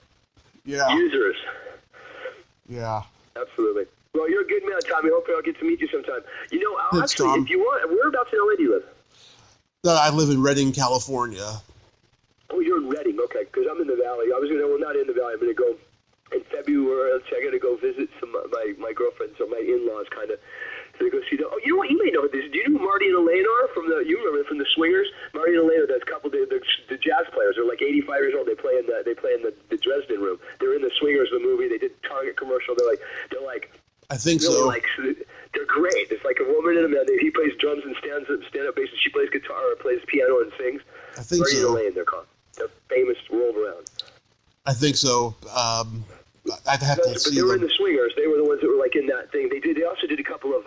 Yeah. Users. Yeah. Absolutely. Well, you're a good man, Tommy. Hopefully I'll get to meet you sometime. Thanks, Tom. If you want, whereabouts in LA do you live? I live in Redding, California. Oh, you're in Redding. Okay, because I'm in the Valley. I was not in the Valley. I'm going to go in February. I got to go visit some my girlfriends or my in-laws, kind of. So go see them. Oh, you know what? You may know this. Do you know who Marty and Elaine are you remember from the Swingers? Marty and Elaine are that couple. The jazz players. They're like 85 years old. They play in the Dresden Room. They're in the Swingers, the movie. They did Target commercial. They're like. I think really so. They're great. It's like a woman and a man. He plays drums and stand-up bass, and she plays guitar or plays piano and sings. I think Marty so. and Elaine, they're called. They're famous world around. I think so. I'd have to see But they were them. in the Swingers. They were the ones that were like in that thing. They also did a couple of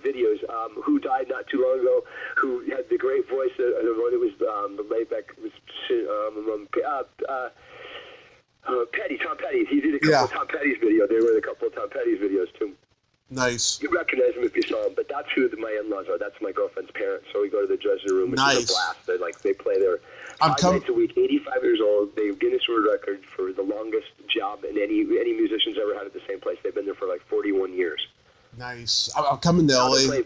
videos. Who died not too long ago? Who had the great voice? The one that was laid back was Tom Petty. He did a couple of Tom Petty's videos. They were in a couple of Tom Petty's videos too. Nice. You recognize him if you saw him, but that's who my in-laws are. That's my girlfriend's parents. So we go to the Dresden Room, which is a blast. They play there 5 nights a week. 85 years old. They Guinness World Record for the longest job in any musician's ever had at the same place. They've been there for like 41 years. Nice. I'm coming to LA. They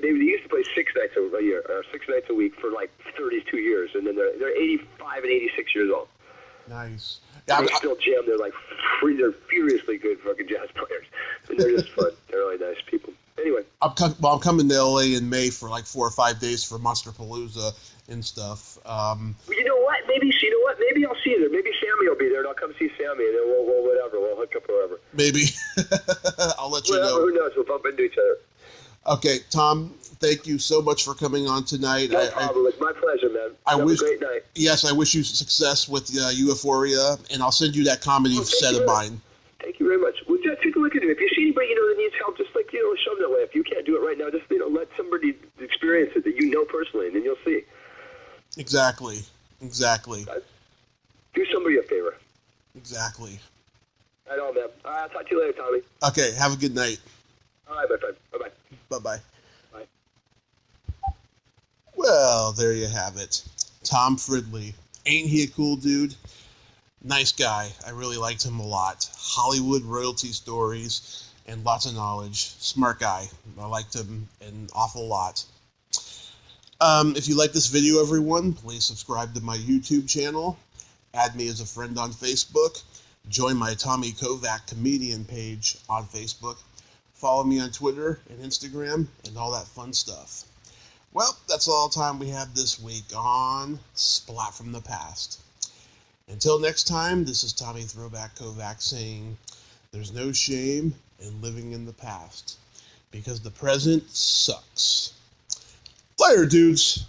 used to play 6 nights a year, or 6 nights a week for like 32 years, and then they're 85 and 86 years old. Nice. They still jam. They're like they're furiously good fucking jazz players, and they're just fun. They're really nice people. Anyway, I'm coming to LA in May for like 4 or 5 days for Monsterpalooza and stuff. You know what? Maybe I'll see you there. Maybe Sammy will be there, and I'll come see Sammy, and then we'll hook up wherever. Maybe. I'll let you know. Who knows? We'll bump into each other. Okay, Tom, thank you so much for coming on tonight. No problem. It's my pleasure, man. Have a great night. Yes, I wish you success with Euphoria, and I'll send you that comedy set of mine. Thank you very much. Well, just take a look at it. If you see anybody that needs help, just show them that way. If you can't do it right now, just let somebody experience it that you know personally, and then you'll see. Exactly. Do somebody a favor. Exactly. Right on, man. All right, I'll talk to you later, Tommy. Okay, have a good night. All right, my friend. Bye-bye. Bye-bye. Bye. Well, there you have it. Tom Fridley. Ain't he a cool dude? Nice guy. I really liked him a lot. Hollywood royalty stories and lots of knowledge. Smart guy. I liked him an awful lot. If you like this video, everyone, please subscribe to my YouTube channel. Add me as a friend on Facebook. Join my Tommy Kovac comedian page on Facebook. Follow me on Twitter and Instagram and all that fun stuff. Well, that's all the time we have this week on Splat from the Past. Until next time, this is Tommy Throwback Kovac saying, there's no shame in living in the past, because the present sucks. Later, dudes.